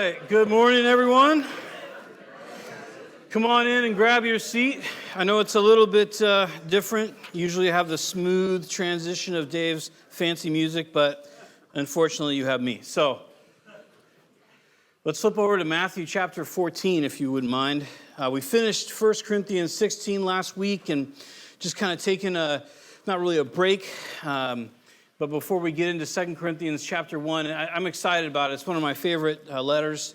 right, good morning, everyone. Come on in and grab your seat. I know it's a little bit different. Usually I have the smooth transition of Dave's fancy music, but unfortunately you have me. So let's flip over to Matthew chapter 14, if you wouldn't mind. We finished 1 Corinthians 16 last week and just kind of taking not really a break, but before we get into 2 Corinthians chapter 1, I'm excited about it. It's one of my favorite letters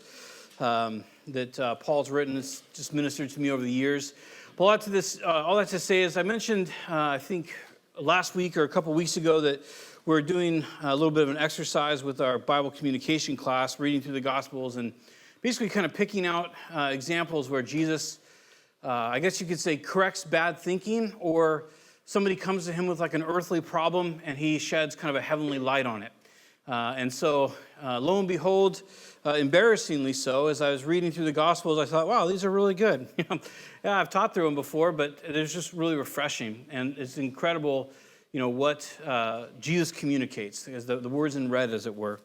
that Paul's written. It's just ministered to me over the years. But all that to say is I mentioned, I think last week or a couple weeks ago, that we're doing a little bit of an exercise with our Bible communication class, reading through the Gospels and basically kind of picking out examples where Jesus, I guess you could say, corrects bad thinking, or somebody comes to him with like an earthly problem and he sheds kind of a heavenly light on it. And so, lo and behold, embarrassingly so, as I was reading through the Gospels, I thought, wow, these are really good. Yeah, I've taught through them before, but it's just really refreshing. And it's incredible, what Jesus communicates, as the words in red, as it were.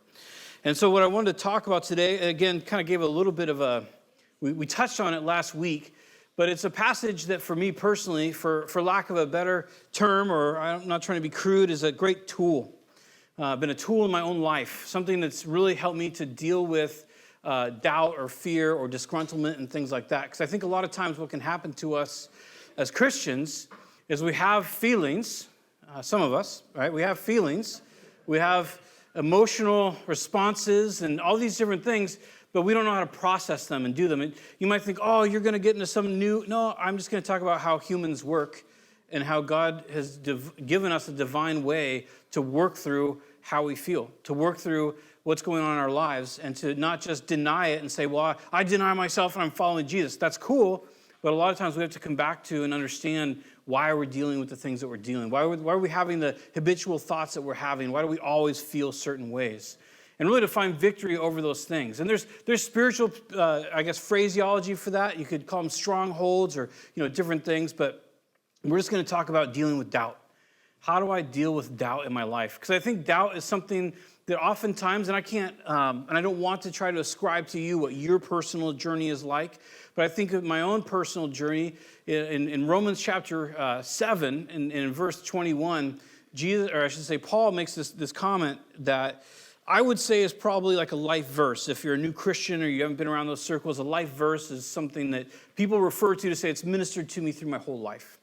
And so what I wanted to talk about today, again, kind of gave a little bit of we touched on it last week, but it's a passage that for me personally, for lack of a better term, or I'm not trying to be crude, is a great tool. Been a tool in my own life, something that's really helped me to deal with doubt or fear or disgruntlement and things like that. Because I think a lot of times what can happen to us as Christians is we have feelings, some of us, right? We have feelings, we have emotional responses and all these different things, but we don't know how to process them and do them. And you might think, oh, you're going to get into some new... No, I'm just going to talk about how humans work and how God has given us a divine way to work through how we feel, to work through what's going on in our lives, and to not just deny it and say, well, I deny myself and I'm following Jesus. That's cool, but a lot of times we have to come back to and understand why we're dealing with the things that we're dealing. Why are we having the habitual thoughts that we're having? Why do we always feel certain ways? And really to find victory over those things. And there's spiritual, phraseology for that. You could call them strongholds or, different things, but we're just going to talk about dealing with doubt. How do I deal with doubt in my life? Because I think doubt is something that oftentimes, and I can't, and I don't want to try to ascribe to you what your personal journey is like, but I think of my own personal journey in Romans chapter 7, in verse 21, Paul makes this comment that I would say is probably like a life verse. If you're a new Christian or you haven't been around those circles, a life verse is something that people refer to say it's ministered to me through my whole life.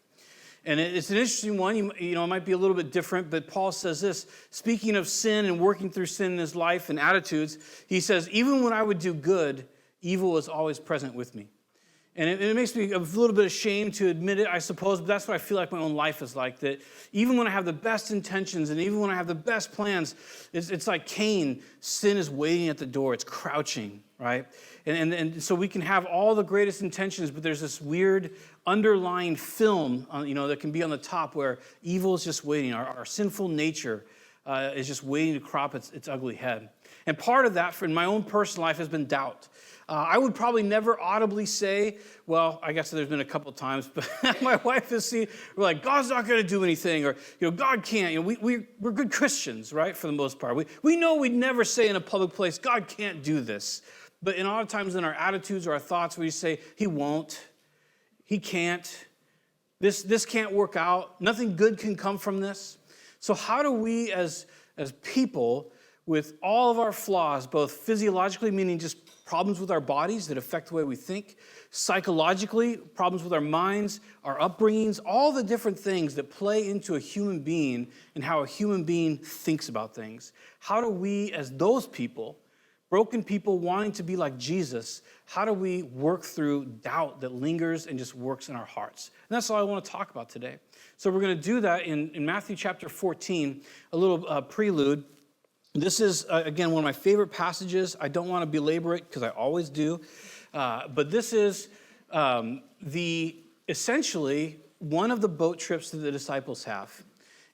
And it's an interesting one. It might be a little bit different, but Paul says this, speaking of sin and working through sin in his life and attitudes, he says, even when I would do good, evil is always present with me. And it makes me a little bit ashamed to admit it, I suppose, but that's what I feel like my own life is like, that even when I have the best intentions and even when I have the best plans, it's like Cain, sin is waiting at the door, it's crouching, right? And so we can have all the greatest intentions, but there's this weird underlying film, that can be on the top where evil is just waiting. Our sinful nature is just waiting to crop its ugly head. And part of that, in my own personal life, has been doubt. I would probably never audibly say, well, I guess there's been a couple times, but my wife has seen, we're like, God's not going to do anything, or, God can't. We're good Christians, right, for the most part. We know we'd never say in a public place, God can't do this. But in a lot of times in our attitudes or our thoughts, we say, he won't, he can't, this can't work out, nothing good can come from this. So how do we as people, with all of our flaws, both physiologically, meaning just problems with our bodies that affect the way we think, psychologically, problems with our minds, our upbringings, all the different things that play into a human being and how a human being thinks about things. How do we, as those people, broken people wanting to be like Jesus, how do we work through doubt that lingers and just works in our hearts? And that's all I want to talk about today. So we're going to do that in Matthew chapter 14, a little prelude. This is, again, one of my favorite passages. I don't want to belabor it because I always do. But this is essentially one of the boat trips that the disciples have.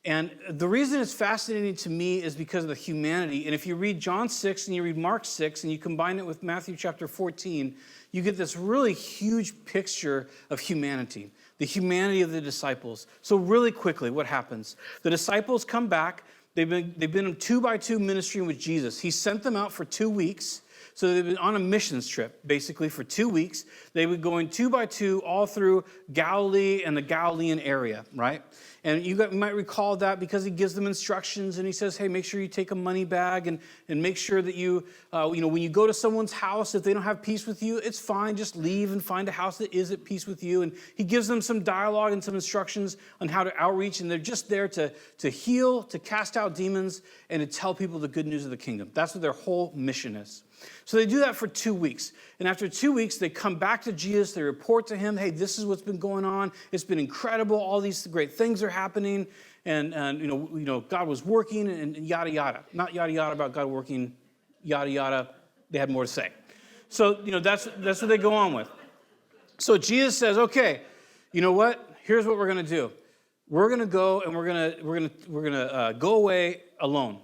And the reason it's fascinating to me is because of the humanity. And if you read John 6 and you read Mark 6 and you combine it with Matthew chapter 14, you get this really huge picture of humanity, the humanity of the disciples. So really quickly, what happens? The disciples come back. They've been 2 by 2 ministering with Jesus. He sent them out for 2 weeks. So they've been on a missions trip, basically, for 2 weeks. They were going 2 by 2 all through Galilee and the Galilean area, right? And you might recall that because he gives them instructions and he says, hey, make sure you take a money bag and make sure that you when you go to someone's house, if they don't have peace with you, it's fine. Just leave and find a house that is at peace with you. And he gives them some dialogue and some instructions on how to outreach. And they're just there to heal, to cast out demons, and to tell people the good news of the kingdom. That's what their whole mission is. So they do that for 2 weeks. And after 2 weeks, they come back to Jesus. They report to him, hey, this is what's been going on. It's been incredible. All these great things are happening. And God was working and yada, yada. Not yada, yada about God working, yada, yada. They had more to say. So, that's what they go on with. So Jesus says, okay, you know what? Here's what we're going to do. We're going to go and we're going to go away alone.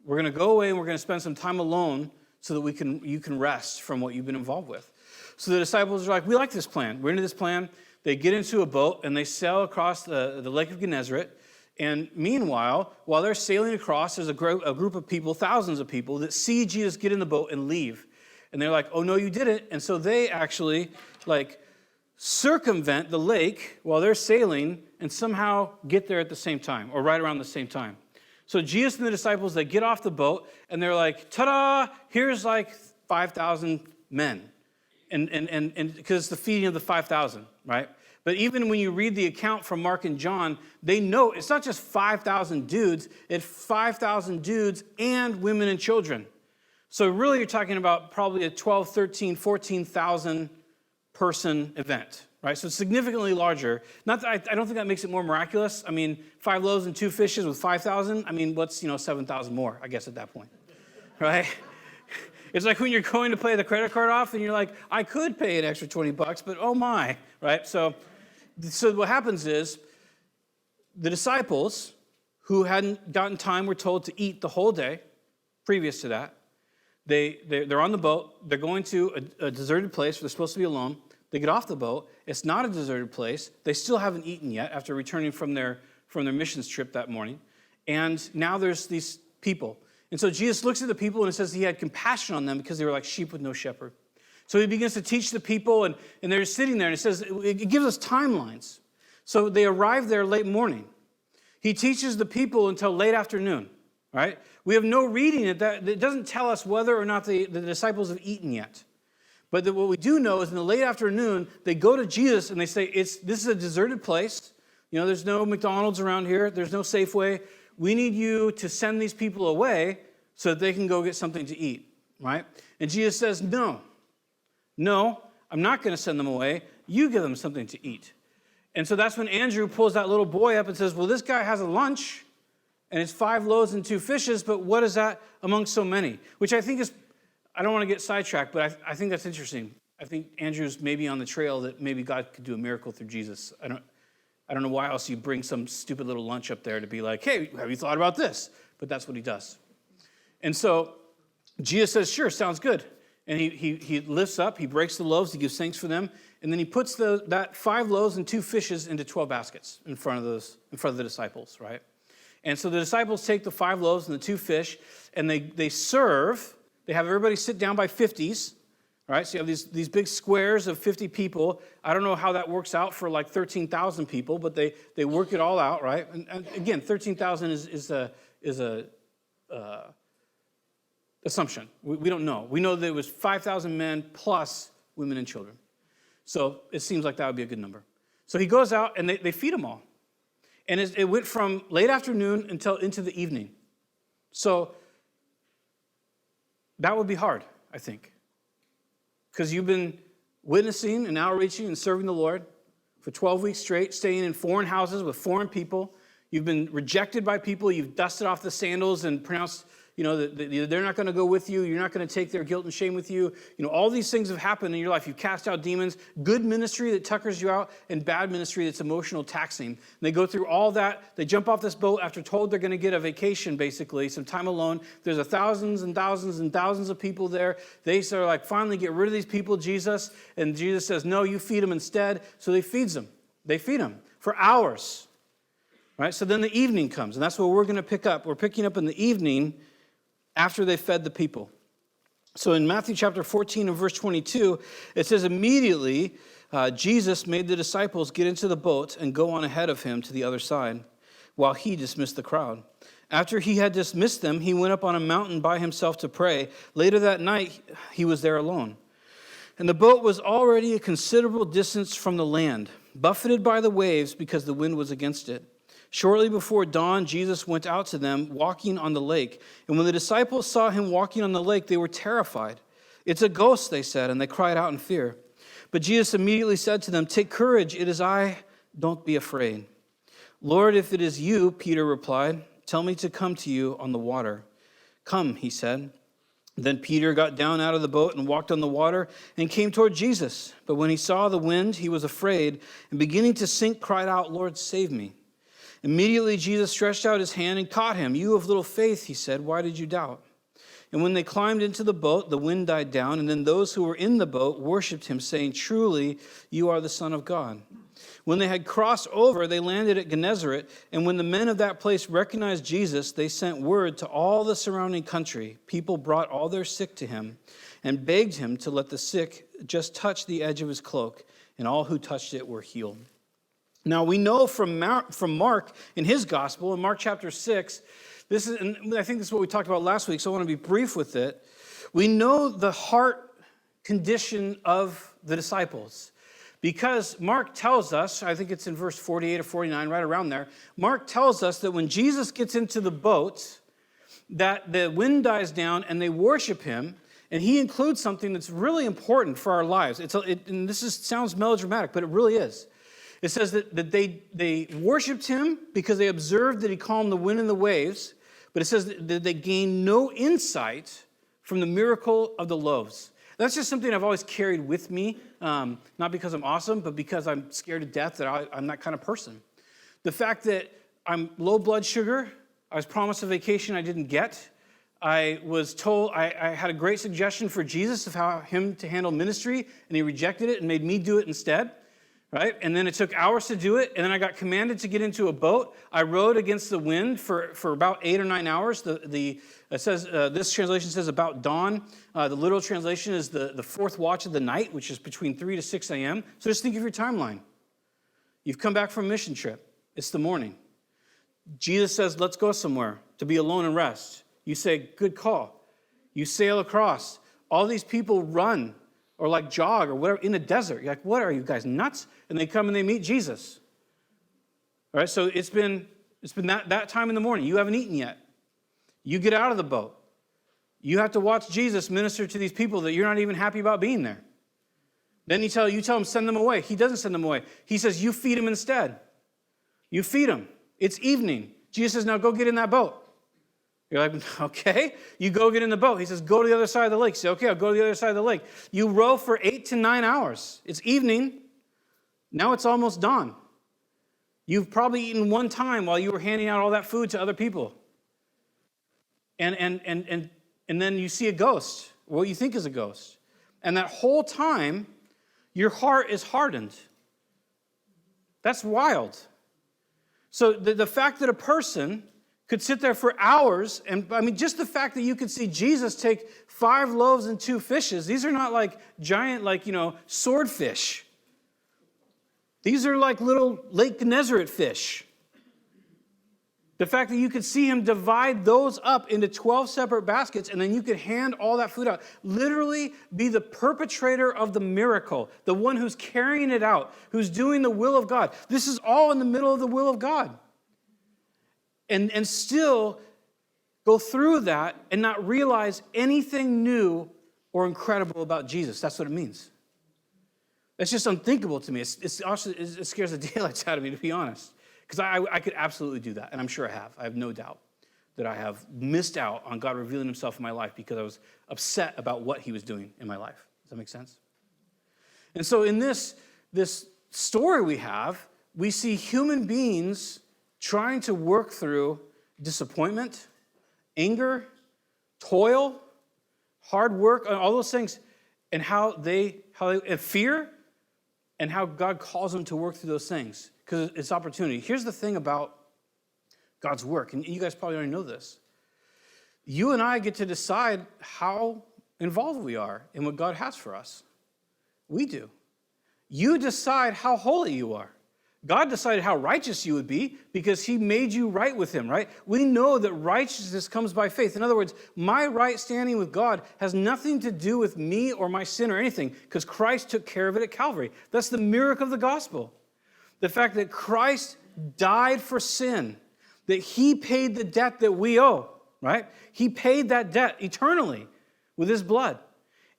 We're going to go away and we're going to spend some time alone so that you can rest from what you've been involved with. So the disciples are like, we like this plan. We're into this plan. They get into a boat and they sail across the Lake of Gennesaret. And meanwhile, while they're sailing across, there's a group of people, thousands of people, that see Jesus get in the boat and leave. And they're like, oh, no, you didn't. And so they actually, circumvent the lake while they're sailing and somehow get there at the same time, or right around the same time. So Jesus and the disciples, they get off the boat, and they're like, ta-da, here's 5,000 men. And because it's the feeding of the 5,000, right? But even when you read the account from Mark and John, they know it's not just 5,000 dudes, it's 5,000 dudes and women and children. So really you're talking about probably a 12, 13, 14,000 person event, right? So it's significantly larger. Not that I don't think that makes it more miraculous. I mean, 5 loaves and 2 fishes with 5,000. I mean, what's 7,000 more, I guess, at that point, right? It's like when you're going to pay the credit card off and you're like, I could pay an extra $20, but oh my, right? So what happens is the disciples who hadn't gotten time were told to eat the whole day previous to that. They're on the boat. They're going to a deserted place where they're supposed to be alone. They get off the boat. It's not a deserted place. They still haven't eaten yet after returning from their missions trip that morning. And now there's these people. And so Jesus looks at the people and it says he had compassion on them because they were like sheep with no shepherd. So he begins to teach the people, and they're sitting there, and it says it gives us timelines. So they arrive there late morning. He teaches the people until late afternoon, right? We have no reading that it doesn't tell us whether or not the disciples have eaten yet. But what we do know is in the late afternoon, they go to Jesus and they say, this is a deserted place. There's no McDonald's around here. There's no Safeway. We need you to send these people away so that they can go get something to eat, right? And Jesus says, no, I'm not going to send them away. You give them something to eat. And so that's when Andrew pulls that little boy up and says, well, this guy has a lunch, and it's 5 loaves and 2 fishes, but what is that among so many? Which I think is, I don't want to get sidetracked, but I think that's interesting. I think Andrew's maybe on the trail that maybe God could do a miracle through Jesus. I don't know why else you bring some stupid little lunch up there to be like, hey, have you thought about this? But that's what he does. And so Jesus says, sure, sounds good. And he lifts up, he breaks the loaves, he gives thanks for them, and then he puts that 5 loaves and 2 fishes into 12 baskets in front of the disciples, right? And so the disciples take the 5 loaves and the 2 fish, and they serve. They have everybody sit down by 50s, right? So you have these big squares of 50 people. I don't know how that works out for 13,000 people, but they work it all out, right? And again, 13,000 is a assumption. We don't know. We know that it was 5,000 men plus women and children. So it seems like that would be a good number. So he goes out and they feed them all. And it went from late afternoon until into the evening. So that would be hard, I think. Because you've been witnessing and outreaching and serving the Lord for 12 weeks straight, staying in foreign houses with foreign people. You've been rejected by people. You've dusted off the sandals and pronounced, they're not going to go with you. You're not going to take their guilt and shame with you. All these things have happened in your life. You've cast out demons, good ministry that tuckers you out, and bad ministry that's emotional taxing. And they go through all that. They jump off this boat after told they're going to get a vacation, basically, some time alone. There's thousands and thousands and thousands of people there. They sort of finally get rid of these people, Jesus. And Jesus says, no, you feed them instead. So they feeds them. They feed them for hours. Right? So then the evening comes, and that's what we're going to pick up. We're picking up in the evening after they fed the people. So in Matthew chapter 14 and verse 22, it says, immediately Jesus made the disciples get into the boat and go on ahead of him to the other side, while he dismissed the crowd. After he had dismissed them, he went up on a mountain by himself to pray. Later that night, he was there alone. And the boat was already a considerable distance from the land, buffeted by the waves because the wind was against it. Shortly before dawn, Jesus went out to them, walking on the lake. And when the disciples saw him walking on the lake, they were terrified. "It's a ghost," they said, and they cried out in fear. But Jesus immediately said to them, "Take courage, it is I, don't be afraid." "Lord, if it is you," Peter replied, "tell me to come to you on the water." "Come," he said. Then Peter got down out of the boat and walked on the water and came toward Jesus. But when he saw the wind, he was afraid, and beginning to sink, cried out, "Lord, save me." Immediately Jesus stretched out his hand and caught him. "You of little faith," he said, "why did you doubt?" And when they climbed into the boat, the wind died down, and then those who were in the boat worshipped him, saying, "Truly, you are the Son of God." When they had crossed over, they landed at Gennesaret, and when the men of that place recognized Jesus, they sent word to all the surrounding country. People brought all their sick to him and begged him to let the sick just touch the edge of his cloak, and all who touched it were healed. Now, we know from Mark in his gospel, in Mark chapter 6, and I think this is what we talked about last week, so I want to be brief with it. We know the heart condition of the disciples because Mark tells us, I think it's in verse 48 or 49, right around there, Mark tells us that when Jesus gets into the boat, that the wind dies down and they worship him, and he includes something that's really important for our lives. And this sounds melodramatic, but it really is. It says that they worshiped him because they observed that he calmed the wind and the waves, but it says that they gained no insight from the miracle of the loaves. That's just something I've always carried with me, not because I'm awesome, but because I'm scared to death that I'm that kind of person. The fact that I'm low blood sugar, I was promised a vacation I didn't get. I was told, I had a great suggestion for Jesus of how him to handle ministry, and he rejected it and made me do it instead. Right? And then it took hours to do it, and then I got commanded to get into a boat. I rowed against the wind for about 8 or 9 hours. It says, this translation says about dawn. The literal translation is the fourth watch of the night, which is between 3 to 6 a.m. So just think of your timeline. You've come back from a mission trip. It's the morning. Jesus says, let's go somewhere to be alone and rest. You say, good call. You sail across. All these people run or like jog or whatever in the desert. You're like, what are you guys, nuts? And they come and they meet Jesus. All right, so it's been that time in the morning. You haven't eaten yet. You get out of the boat. You have to watch Jesus minister to these people that you're not even happy about being there. Then you tell him, send them away. He doesn't send them away. He says, you feed them instead. You feed them. It's evening. Jesus says, now go get in that boat. You're like, okay. You go get in the boat. He says, go to the other side of the lake. You say, okay, I'll go to the other side of the lake. You row for 8 to 9 hours. It's evening. Now it's almost dawn. You've probably eaten one time while you were handing out all that food to other people. And then you see a ghost, what you think is a ghost. And that whole time, your heart is hardened. That's wild. So the fact that a person could sit there for hours, and I mean, just the fact that you could see Jesus take 5 loaves and 2 fishes, these are not like giant, swordfish. These are like little Lake Gennesaret fish. The fact that you could see him divide those up into 12 separate baskets, and then you could hand all that food out. Literally be the perpetrator of the miracle, the one who's carrying it out, who's doing the will of God. This is all in the middle of the will of God. And still go through that and not realize anything new or incredible about Jesus. That's what it means. It's just unthinkable to me. It scares the daylights out of me, to be honest. Because I could absolutely do that, and I'm sure I have. I have no doubt that I have missed out on God revealing himself in my life because I was upset about what he was doing in my life. Does that make sense? And so in this story we see human beings trying to work through disappointment, anger, toil, hard work, all those things, and how they fear, and how God calls them to work through those things because it's opportunity. Here's the thing about God's work, and you guys probably already know this. You and I get to decide how involved we are in what God has for us. We do. You decide how holy you are. God decided how righteous you would be because he made you right with him, right? We know that righteousness comes by faith. In other words, my right standing with God has nothing to do with me or my sin or anything because Christ took care of it at Calvary. That's the miracle of the gospel. The fact that Christ died for sin, that he paid the debt that we owe, right? He paid that debt eternally with his blood.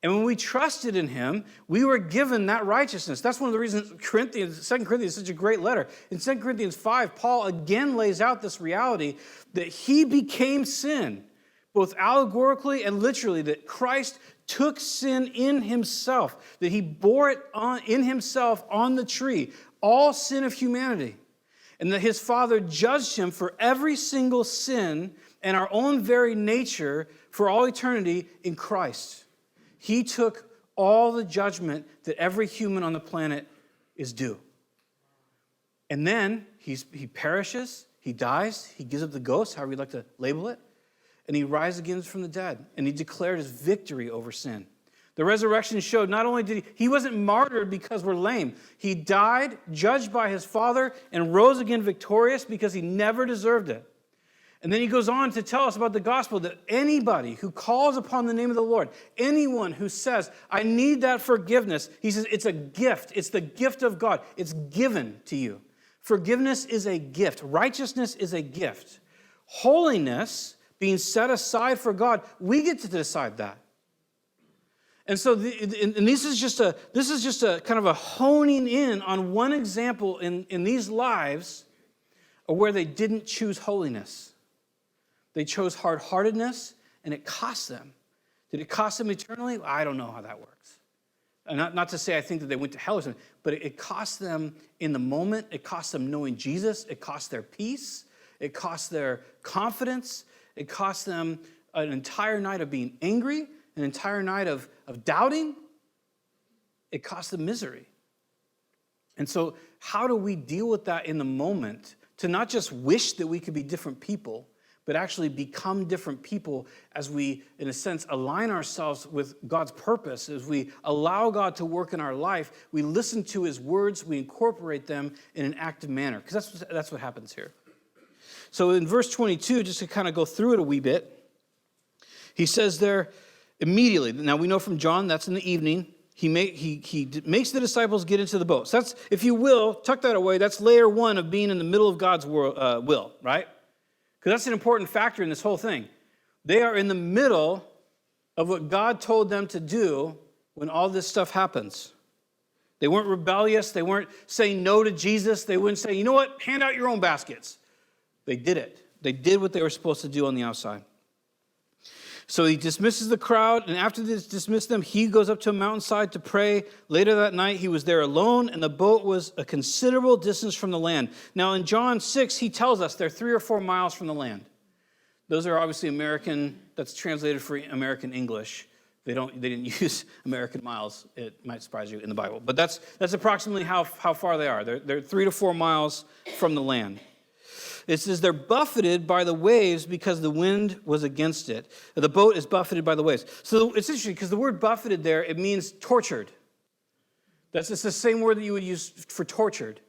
And when we trusted in him, we were given that righteousness. That's one of the reasons 2 Corinthians is such a great letter. In 2 Corinthians 5, Paul again lays out this reality that he became sin, both allegorically and literally, that Christ took sin in himself, that he bore it in himself on the tree, all sin of humanity, and that his Father judged him for every single sin and our own very nature for all eternity in Christ. He took all the judgment that every human on the planet is due. And then he perishes, he dies, he gives up the ghost, however you'd like to label it, and he rises again from the dead, and he declared his victory over sin. The resurrection showed not only did he wasn't martyred because we're lame. He died, judged by his Father, and rose again victorious because he never deserved it. And then he goes on to tell us about the gospel that anybody who calls upon the name of the Lord, anyone who says, I need that forgiveness, he says it's a gift. It's the gift of God. It's given to you. Forgiveness is a gift. Righteousness is a gift. Holiness, being set aside for God, we get to decide that. And so this is just a kind of a honing in on one example in these lives of where they didn't choose holiness. They chose hard-heartedness, and it cost them. Did it cost them eternally? I don't know how that works. And not to say I think that they went to hell or something, but it cost them in the moment. It cost them knowing Jesus. It cost their peace. It cost their confidence. It cost them an entire night of being angry, an entire night of doubting. It cost them misery. And so how do we deal with that in the moment to not just wish that we could be different people, but actually become different people as we, in a sense, align ourselves with God's purpose, as we allow God to work in our life, we listen to his words, we incorporate them in an active manner, because that's what happens here. So in verse 22, just to kind of go through it a wee bit, he says there, immediately, now we know from John, that's in the evening, he makes the disciples get into the boat. So that's, if you will, tuck that away, that's layer one of being in the middle of God's will, right? Because that's an important factor in this whole thing. They are in the middle of what God told them to do when all this stuff happens. They weren't rebellious. They weren't saying no to Jesus. They wouldn't say, you know what, hand out your own baskets. They did it. They did what they were supposed to do on the outside. So he dismisses the crowd, and after this dismissed them, he goes up to a mountainside to pray. Later that night, he was there alone, and the boat was a considerable distance from the land. Now, in John 6, he tells us they're 3 or 4 miles from the land. Those are obviously American, that's translated for American English. They didn't use American miles. It might surprise you in the Bible. But that's approximately how far they are. They're 3 to 4 miles from the land. It says they're buffeted by the waves because the wind was against it. The boat is buffeted by the waves. So it's interesting because the word buffeted there, it means tortured. It's the same word that you would use for tortured.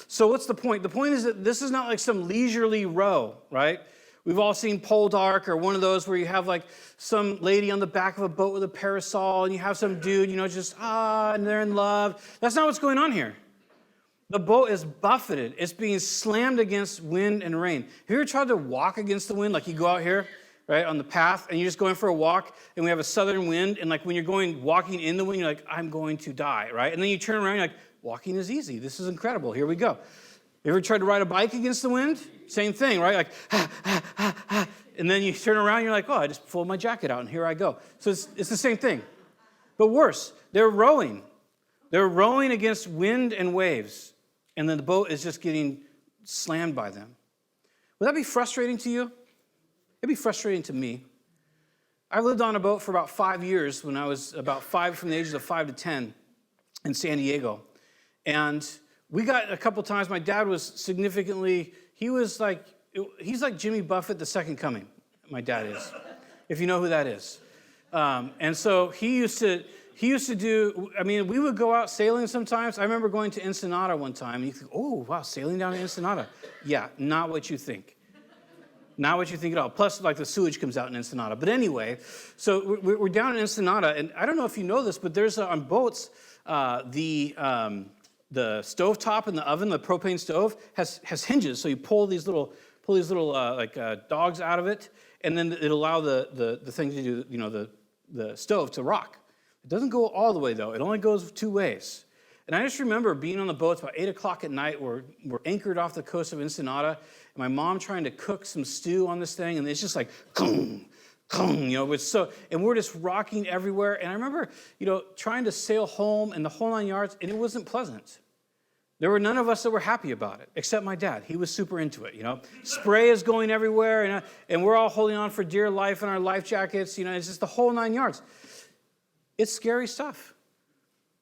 So what's the point? The point is that this is not like some leisurely row, right? We've all seen Poldark or one of those where you have like some lady on the back of a boat with a parasol and you have some dude, just, and they're in love. That's not what's going on here. The boat is buffeted. It's being slammed against wind and rain. Have you ever tried to walk against the wind? Like you go out here, right, on the path, and you're just going for a walk, and we have a southern wind, and like when you're walking in the wind, you're like, I'm going to die, right? And then you turn around, you're like, walking is easy. This is incredible. Here we go. You ever tried to ride a bike against the wind? Same thing, right? Like, and then you turn around, you're like, I just pulled my jacket out, and here I go. So it's the same thing. But worse, they're rowing. They're rowing against wind and waves. And then the boat is just getting slammed by them. Would that be frustrating to you? It'd be frustrating to me. I lived on a boat for about 5 years when I was about 5, from the ages of 5 to 10 in San Diego. And we got a couple times, my dad was significantly, he's like Jimmy Buffett, the second coming, my dad is, if you know who that is. And so he used to do, I mean, we would go out sailing sometimes. I remember going to Ensenada one time, and you think, oh, wow, sailing down to Ensenada. Yeah, not what you think. Not what you think at all. Plus, like, the sewage comes out in Ensenada. But anyway, so we're down in Ensenada, and I don't know if you know this, but there's on boats, the stovetop in the oven, the propane stove, has hinges. So you pull these little dogs out of it, and then it'll allow the thing to do, the stove to rock. It doesn't go all the way, though. It only goes 2 ways. And I just remember being on the boats about 8 o'clock at night. We're anchored off the coast of Ensenada, and my mom trying to cook some stew on this thing, and it's just like, kung, kung, and we're just rocking everywhere. And I remember, trying to sail home and the whole 9 yards, and it wasn't pleasant. There were none of us that were happy about it, except my dad. He was super into it, Spray is going everywhere, and we're all holding on for dear life in our life jackets, it's just the whole 9 yards. It's scary stuff.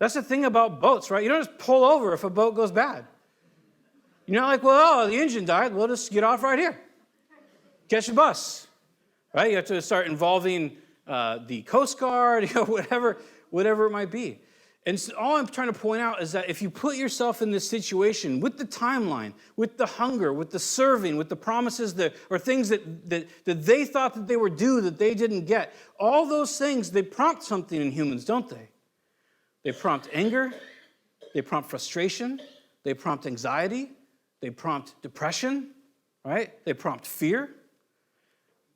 That's the thing about boats, right? You don't just pull over if a boat goes bad. You're not like, well, the engine died. We'll just get off right here. Catch a bus, right? You have to start involving the Coast Guard, whatever it might be. And so all I'm trying to point out is that if you put yourself in this situation with the timeline, with the hunger, with the serving, with the promises or things that they thought that they were due that they didn't get, all those things, they prompt something in humans, don't they? They prompt anger, they prompt frustration, they prompt anxiety, they prompt depression, right? They prompt fear.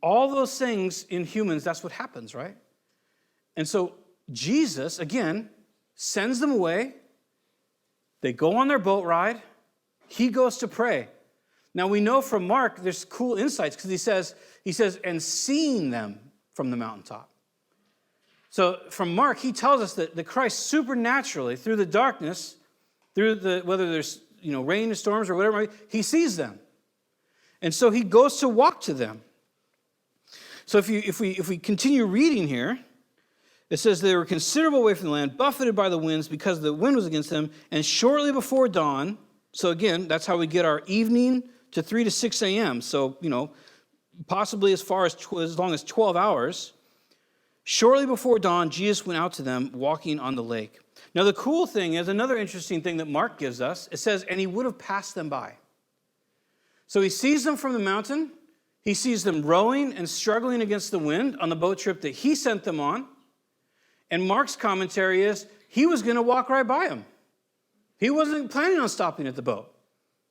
All those things in humans, that's what happens, right? And so Jesus, again, sends them away. They go on their boat ride. He goes to pray. Now we know from Mark there's cool insights because he says, and seeing them from the mountaintop. So from Mark, he tells us that Christ supernaturally, through the darkness, whether there's rain and storms or whatever, he sees them. And so he goes to walk to them. So if we continue reading here, it says they were considerable way from the land, buffeted by the winds because the wind was against them, and shortly before dawn, so again, that's how we get our evening to 3 to 6 a.m., so, possibly as long as 12 hours, shortly before dawn, Jesus went out to them walking on the lake. Now, the cool thing is, another interesting thing that Mark gives us, it says, and he would have passed them by. So he sees them from the mountain, he sees them rowing and struggling against the wind on the boat trip that he sent them on. And Mark's commentary is he was going to walk right by him. He wasn't planning on stopping at the boat.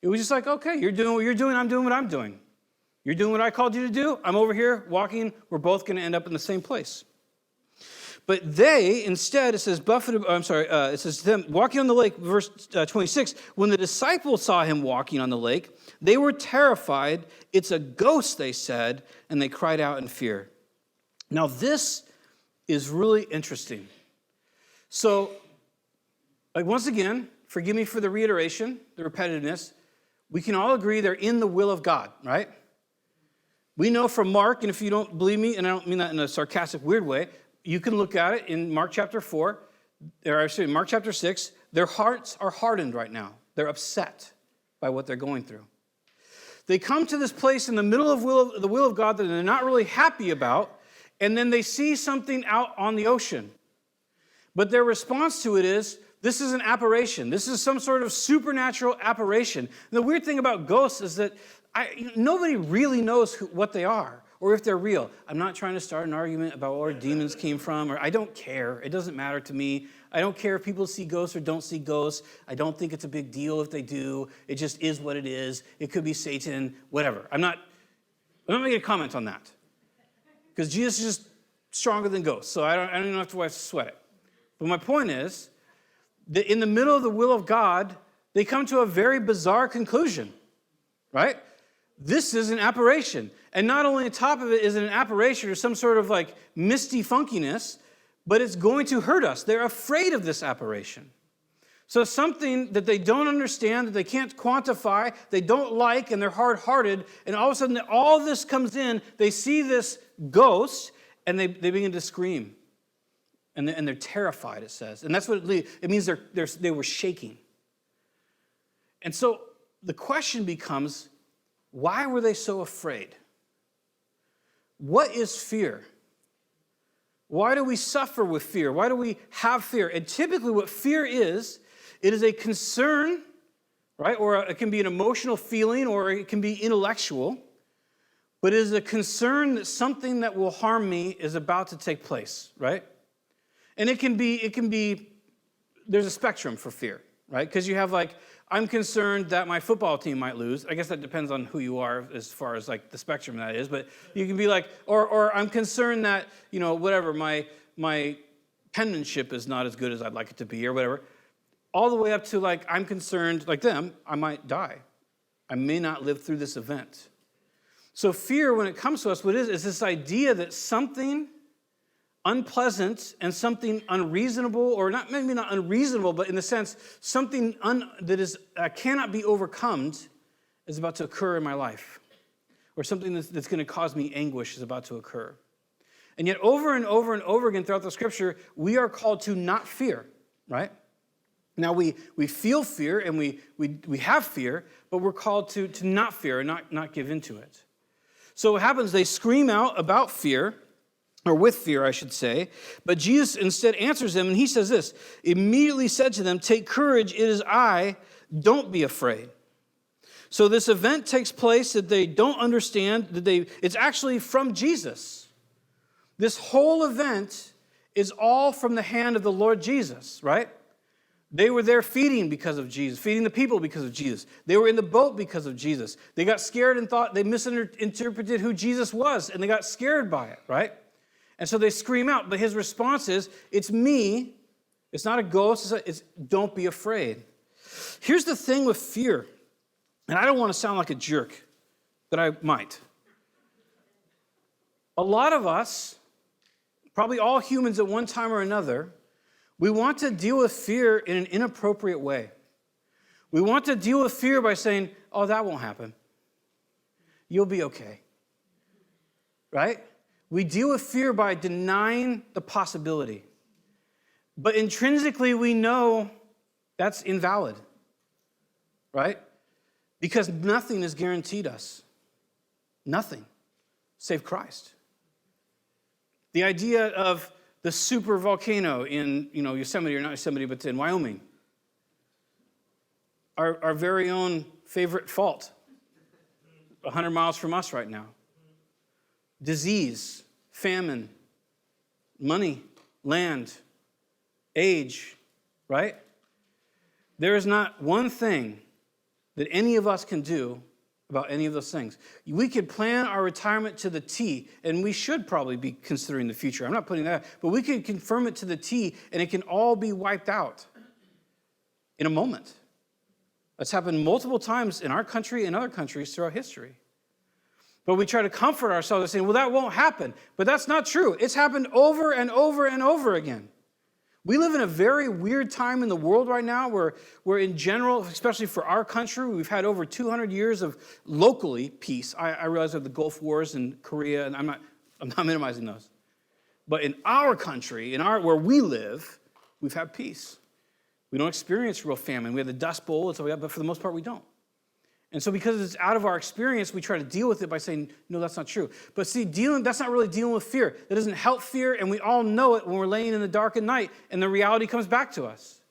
It was just like, okay, you're doing what you're doing, I'm doing what I'm doing. You're doing what I called you to do, I'm over here walking, we're both going to end up in the same place. But they, instead, it says it says them walking on the lake, verse 26, when the disciples saw him walking on the lake, they were terrified. It's a ghost, they said, and they cried out in fear. Now this is really interesting. So, once again, forgive me for the reiteration, the repetitiveness. We can all agree they're in the will of God, right? We know from Mark, and if you don't believe me, and I don't mean that in a sarcastic, weird way, you can look at it in Mark chapter 4, or actually Mark chapter 6. Their hearts are hardened right now. They're upset by what they're going through. They come to this place in the middle of the will of God that they're not really happy about, and then they see something out on the ocean. But their response to it is, this is an apparition. This is some sort of supernatural apparition. And the weird thing about ghosts is that nobody really knows what they are or if they're real. I'm not trying to start an argument about where demons came from, or I don't care. It doesn't matter to me. I don't care if people see ghosts or don't see ghosts. I don't think it's a big deal if they do. It just is what it is. It could be Satan, whatever. I'm not making a comment on that. Because Jesus is just stronger than ghosts, so I don't even have to sweat it. But my point is that in the middle of the will of God, they come to a very bizarre conclusion, right? This is an apparition. And not only on top of it is it an apparition or some sort of like misty funkiness, but it's going to hurt us. They're afraid of this apparition. So something that they don't understand, that they can't quantify, they don't like, and they're hard-hearted, and all of a sudden all this comes in, they see this ghost, and they begin to scream. And they're terrified, it says. And that's what it means they were shaking. And so the question becomes, why were they so afraid? What is fear? Why do we suffer with fear? Why do we have fear? And typically what fear is, it is a concern, right? Or it can be an emotional feeling, or it can be intellectual. But it is a concern that something that will harm me is about to take place, right? And it can be, there's a spectrum for fear, right? Because you have like, I'm concerned that my football team might lose. I guess that depends on who you are as far as like the spectrum that is. But you can be like, or I'm concerned that, whatever, my penmanship is not as good as I'd like it to be or whatever. All the way up to like, I'm concerned, like them, I might die. I may not live through this event. So fear, when it comes to us, what it is this idea that something unpleasant and something unreasonable, or maybe not unreasonable, but in the sense something that is cannot be overcome is about to occur in my life, or something that's going to cause me anguish is about to occur. And yet over and over and over again throughout the scripture, we are called to not fear, right? Now we feel fear and we have fear, but we're called to not fear and not give into it. So what happens, they scream out about fear, or with fear, I should say. But Jesus instead answers them, and he says this, immediately said to them, take courage, it is I, don't be afraid. So this event takes place that they don't understand, it's actually from Jesus. This whole event is all from the hand of the Lord Jesus, right? They were there feeding because of Jesus, feeding the people because of Jesus. They were in the boat because of Jesus. They got scared and thought they misinterpreted who Jesus was, and they got scared by it, right? And so they scream out, but his response is, it's me. It's not a ghost. It's don't be afraid. Here's the thing with fear, and I don't want to sound like a jerk, but I might. A lot of us, probably all humans at one time or another, we want to deal with fear in an inappropriate way. We want to deal with fear by saying, oh, that won't happen. You'll be okay. Right? We deal with fear by denying the possibility. But intrinsically, we know that's invalid, right? Because nothing is guaranteed us. Nothing, save Christ. The idea of the super volcano in, Yosemite, or not Yosemite, but in Wyoming. Our very own favorite fault, 100 miles from us right now. Disease, famine, money, land, age, right? There is not one thing that any of us can do about any of those things. We could plan our retirement to the T, and we should probably be considering the future. I'm not putting that, but we could confirm it to the T, and it can all be wiped out in a moment. That's happened multiple times in our country and other countries throughout history. But we try to comfort ourselves by saying, well, that won't happen. But that's not true. It's happened over and over and over again. We live in a very weird time in the world right now where in general, especially for our country, we've had over 200 years of locally peace. I realize we have the Gulf Wars in Korea, and I'm not minimizing those. But in our country, where we live, we've had peace. We don't experience real famine. We have the Dust Bowl and stuff like that, but for the most part, we don't. And so because it's out of our experience, we try to deal with it by saying, no, that's not true. But see, that's not really dealing with fear. That doesn't help fear, and we all know it when we're laying in the dark at night and the reality comes back to us.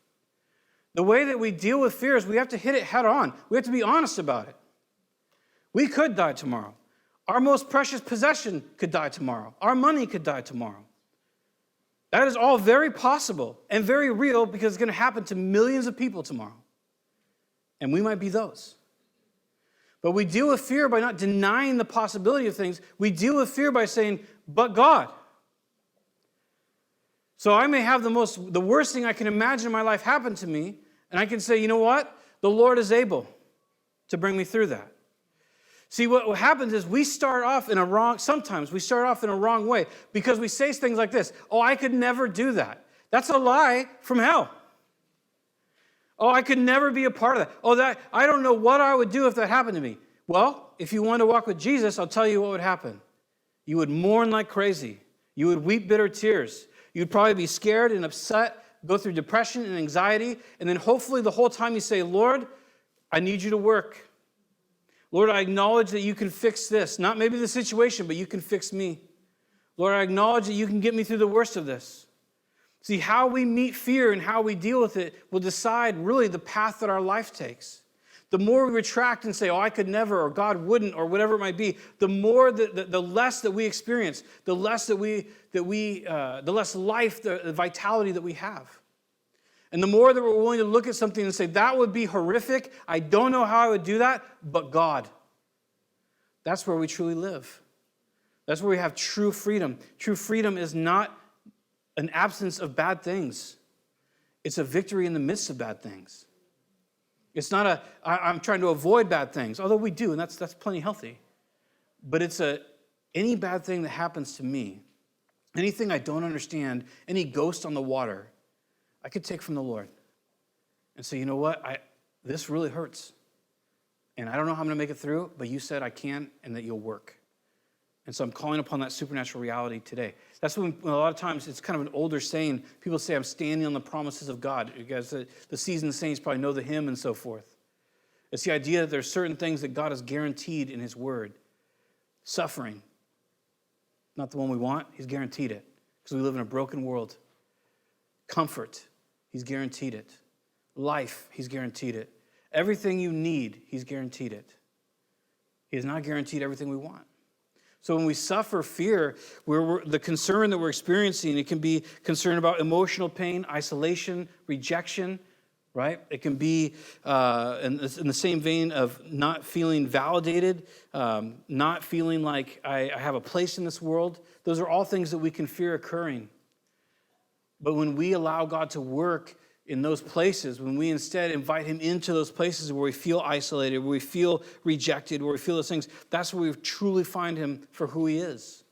The way that we deal with fear is we have to hit it head on. We have to be honest about it. We could die tomorrow. Our most precious possession could die tomorrow. Our money could die tomorrow. That is all very possible and very real because it's going to happen to millions of people tomorrow. And we might be those. But we deal with fear by not denying the possibility of things. We deal with fear by saying, but God. So I may have the worst thing I can imagine in my life happen to me, and I can say, you know what? The Lord is able to bring me through that. See, what happens is sometimes we start off in a wrong way because we say things like this, oh, I could never do that. That's a lie from hell. Oh, I could never be a part of that. Oh, I don't know what I would do if that happened to me. Well, if you want to walk with Jesus, I'll tell you what would happen. You would mourn like crazy. You would weep bitter tears. You'd probably be scared and upset, go through depression and anxiety, and then hopefully the whole time you say, Lord, I need you to work. Lord, I acknowledge that you can fix this. Not maybe the situation, but you can fix me. Lord, I acknowledge that you can get me through the worst of this. See, how we meet fear and how we deal with it will decide really the path that our life takes. The more we retract and say, oh, I could never, or God wouldn't, or whatever it might be, the more, the less that we experience, the less the less life, the vitality that we have. And the more that we're willing to look at something and say, that would be horrific, I don't know how I would do that, but God. That's where we truly live. That's where we have true freedom. True freedom is not an absence of bad things. It's a victory in the midst of bad things. It's not I'm trying to avoid bad things, although we do, and that's plenty healthy. But it's any bad thing that happens to me, anything I don't understand, any ghost on the water, I could take from the Lord and say, you know what, this really hurts. And I don't know how I'm going to make it through, but you said I can and that you'll work. And so I'm calling upon that supernatural reality today. That's when a lot of times it's kind of an older saying. People say, I'm standing on the promises of God. You guys, the seasoned saints probably know the hymn and so forth. It's the idea that there's certain things that God has guaranteed in his word. Suffering, not the one we want, he's guaranteed it because we live in a broken world. Comfort, he's guaranteed it. Life, he's guaranteed it. Everything you need, he's guaranteed it. He has not guaranteed everything we want. So when we suffer fear, the concern that we're experiencing, it can be concern about emotional pain, isolation, rejection, right? It can be in the same vein of not feeling validated, not feeling like I have a place in this world. Those are all things that we can fear occurring. But when we allow God to work in those places, when we instead invite him into those places where we feel isolated, where we feel rejected, where we feel those things, that's where we truly find him for who he is.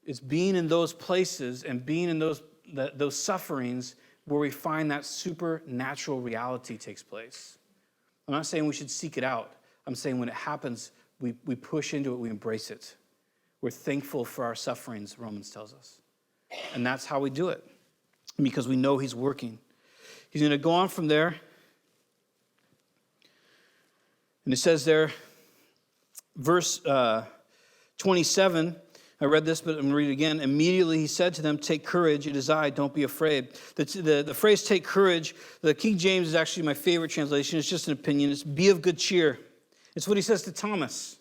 It's being in those places and being in those sufferings where we find that supernatural reality takes place. I'm not saying we should seek it out. I'm saying when it happens, we push into it, we embrace it. We're thankful for our sufferings, Romans tells us. And that's how we do it. Because we know he's working. He's going to go on from there. And it says there, verse 27, I read this, but I'm going to read it again. Immediately he said to them, take courage, it is I, don't be afraid. The phrase take courage, the King James is actually my favorite translation. It's just an opinion. It's be of good cheer. It's what he says to Thomas.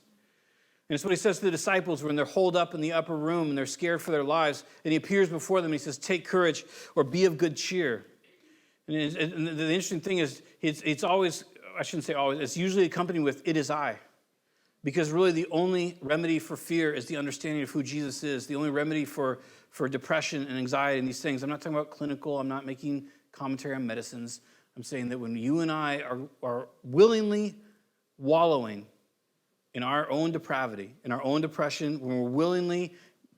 And it's what he says to the disciples when they're holed up in the upper room and they're scared for their lives. And he appears before them and he says, take courage or be of good cheer. And the interesting thing is, it's always, I shouldn't say always, it's usually accompanied with, it is I. Because really the only remedy for fear is the understanding of who Jesus is. The only remedy for depression and anxiety and these things. I'm not talking about clinical. I'm not making commentary on medicines. I'm saying that when you and I are willingly wallowing in our own depravity, in our own depression, when we're willingly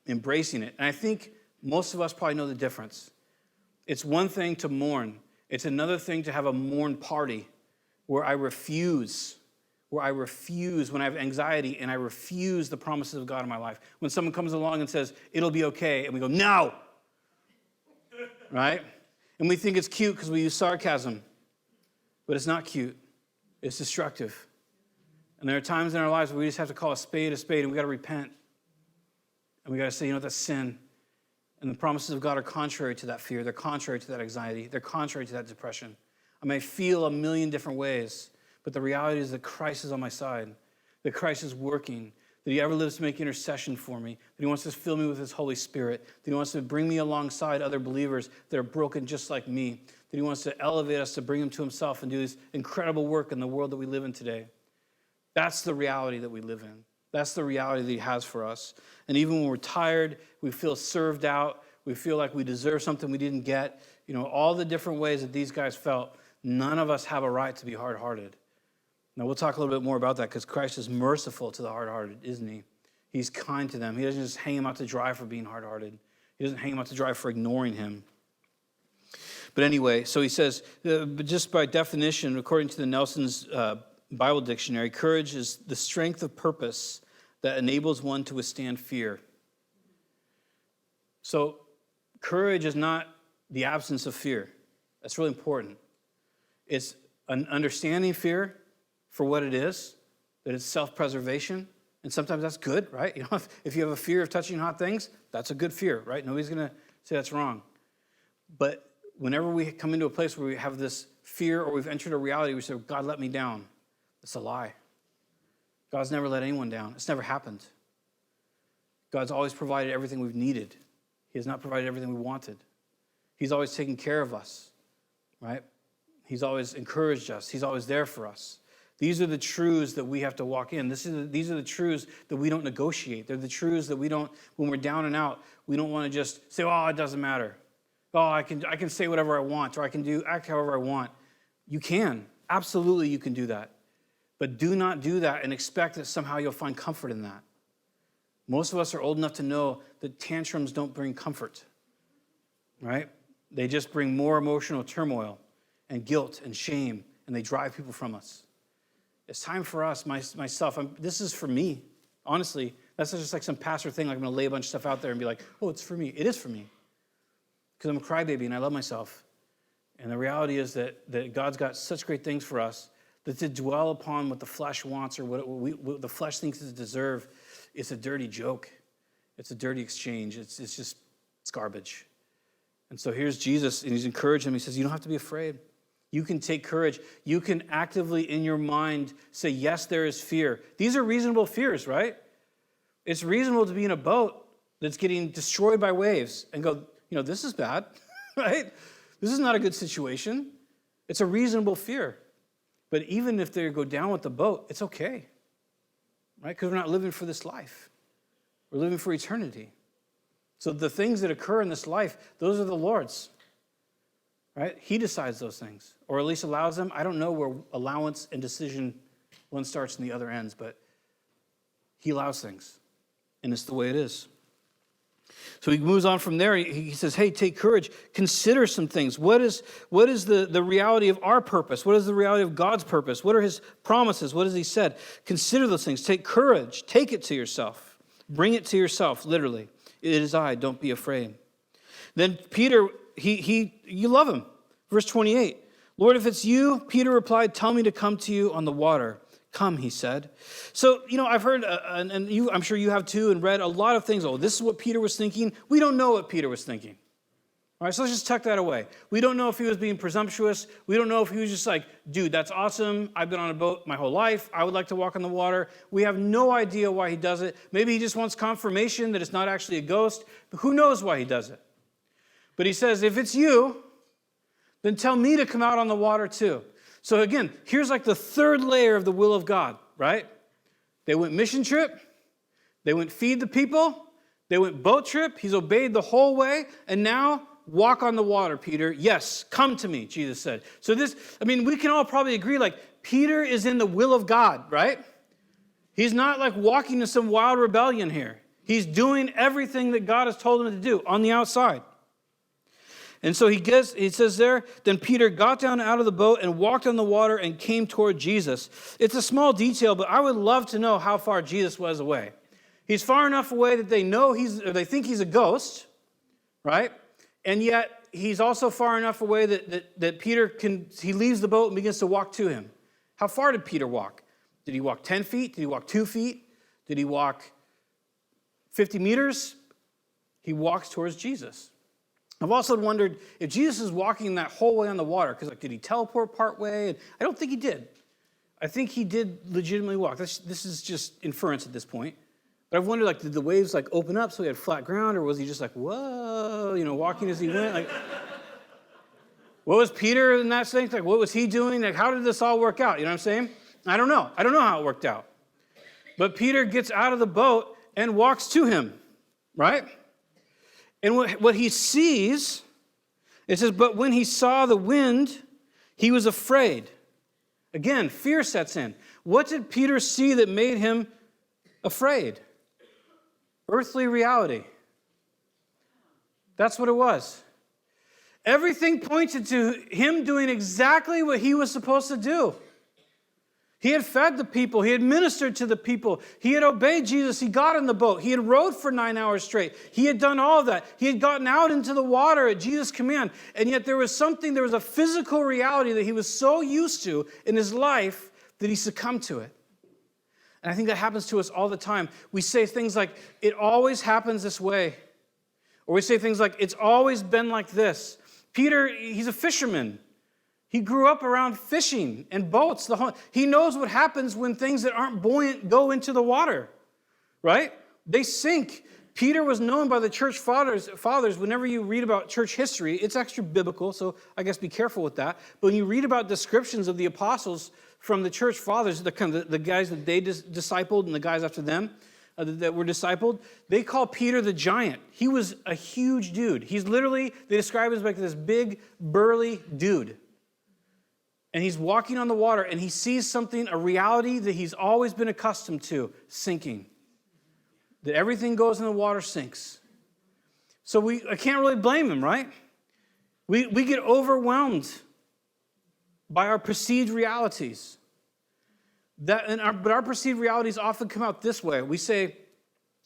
embracing it. And I think most of us probably know the difference. It's one thing to mourn. It's another thing to have a mourn party where I refuse when I have anxiety and I refuse the promises of God in my life. When someone comes along and says, it'll be okay, and we go, no! Right? And we think it's cute because we use sarcasm. But it's not cute. It's destructive. And there are times in our lives where we just have to call a spade, and we got to repent. And we got to say, you know, that's sin. And the promises of God are contrary to that fear. They're contrary to that anxiety. They're contrary to that depression. I may feel a million different ways, but the reality is that Christ is on my side, that Christ is working, that he ever lives to make intercession for me, that he wants to fill me with his Holy Spirit, that he wants to bring me alongside other believers that are broken just like me, that he wants to elevate us to bring him to himself and do this incredible work in the world that we live in today. That's the reality that we live in. That's the reality that he has for us. And even when we're tired, we feel served out, we feel like we deserve something we didn't get, you know, all the different ways that these guys felt, none of us have a right to be hard-hearted. Now, we'll talk a little bit more about that because Christ is merciful to the hard-hearted, isn't he? He's kind to them. He doesn't just hang them out to dry for being hard-hearted. He doesn't hang them out to dry for ignoring him. But anyway, so he says, just by definition, according to the Nelson's Bible Dictionary, courage is the strength of purpose that enables one to withstand fear. So courage is not the absence of fear. That's really important. It's an understanding fear for what it is, that it's self-preservation, And sometimes that's good, right? You know, if you have a fear of touching hot things, that's a good fear, right? Nobody's going to say that's wrong. But whenever we come into a place where we have this fear or we've entered a reality, we say, God let me down. It's a lie. God's never let anyone down. It's never happened. God's always provided everything we've needed. He has not provided everything we wanted. He's always taken care of us, right? He's always encouraged us. He's always there for us. These are the truths that we have to walk in. These are the truths that we don't negotiate. They're the truths that we don't, when we're down and out, we don't want to just say, oh, it doesn't matter. Oh, I can say whatever I want, or I can act however I want. You can. Absolutely, you can do that. But do not do that and expect that somehow you'll find comfort in that. Most of us are old enough to know that tantrums don't bring comfort, right? They just bring more emotional turmoil and guilt and shame, and they drive people from us. It's time for us, myself, this is for me. Honestly, that's just like some pastor thing, like I'm going to lay a bunch of stuff out there and be like, oh, it's for me. It is for me. Because I'm a crybaby and I love myself. And the reality is that God's got such great things for us that to dwell upon what the flesh wants or what the flesh thinks it deserves, it's a dirty joke. It's a dirty exchange. It's garbage. And so here's Jesus, and he's encouraging him. He says, you don't have to be afraid. You can take courage. You can actively, in your mind, say, yes, there is fear. These are reasonable fears, right? It's reasonable to be in a boat that's getting destroyed by waves and go, this is bad, right? This is not a good situation. It's a reasonable fear. But even if they go down with the boat, it's okay, right? Because we're not living for this life. We're living for eternity. So the things that occur in this life, those are the Lord's, right? He decides those things, or at least allows them. I don't know where allowance and decision, one starts and the other ends, but he allows things, and it's the way it is. So he moves on from there. He says, hey, take courage. Consider some things. What is the reality of our purpose? What is the reality of God's purpose? What are his promises? What has he said? Consider those things. Take courage. Take it to yourself. Bring it to yourself, literally. It is I. Don't be afraid. Then Peter, you love him. Verse 28. Lord, if it's you, Peter replied, tell me to come to you on the water. Come, he said. So, I've heard, I'm sure you have too, and read a lot of things. Oh, this is what Peter was thinking. We don't know what Peter was thinking. All right, so let's just tuck that away. We don't know if he was being presumptuous. We don't know if he was just like, dude, that's awesome. I've been on a boat my whole life. I would like to walk on the water. We have no idea why he does it. Maybe he just wants confirmation that it's not actually a ghost. But who knows why he does it? But he says, if it's you, then tell me to come out on the water too. So again, here's like the third layer of the will of God, right? They went mission trip. They went feed the people. They went boat trip. He's obeyed the whole way. And now walk on the water, Peter. Yes, come to me, Jesus said. So we can all probably agree, like, Peter is in the will of God, right? He's not like walking in some wild rebellion here. He's doing everything that God has told him to do on the outside. And so he says there, then Peter got down out of the boat and walked on the water and came toward Jesus. It's a small detail, but I would love to know how far Jesus was away. He's far enough away that they think he's a ghost, right? And yet he's also far enough away that Peter he leaves the boat and begins to walk to him. How far did Peter walk? Did he walk 10 feet? Did he walk 2 feet? Did he walk 50 meters? He walks towards Jesus. I've also wondered if Jesus is walking that whole way on the water, because did he teleport part way? And I don't think he did. I think he did legitimately walk. This is just inference at this point. But I've wondered, did the waves open up so he had flat ground, or was he just whoa, walking as he went? What was Peter in that thing? What was he doing? How did this all work out? You know what I'm saying? I don't know. I don't know how it worked out. But Peter gets out of the boat and walks to him, right? And what he sees, it says, but when he saw the wind, he was afraid. Again, fear sets in. What did Peter see that made him afraid? Earthly reality. That's what it was. Everything pointed to him doing exactly what he was supposed to do. He had fed the people. He had ministered to the people. He had obeyed Jesus. He got in the boat. He had rowed for 9 hours straight. He had done all of that. He had gotten out into the water at Jesus' command. And yet there was a physical reality that he was so used to in his life that he succumbed to it. And I think that happens to us all the time. We say things like, it always happens this way. Or we say things like, it's always been like this. Peter, he's a fisherman. He grew up around fishing and boats. He knows what happens when things that aren't buoyant go into the water, right? They sink. Peter was known by the church fathers. Whenever you read about church history, it's extra biblical, so I guess be careful with that. But when you read about descriptions of the apostles from the church fathers, the guys that they discipled and the guys after them that were discipled, they call Peter the giant. He was a huge dude. He's literally, they describe him as like this big, burly dude. And he's walking on the water, and he sees something, a reality that he's always been accustomed to, sinking. That everything goes in the water, sinks. So I can't really blame him, right? We get overwhelmed by our perceived realities. But our perceived realities often come out this way. We say,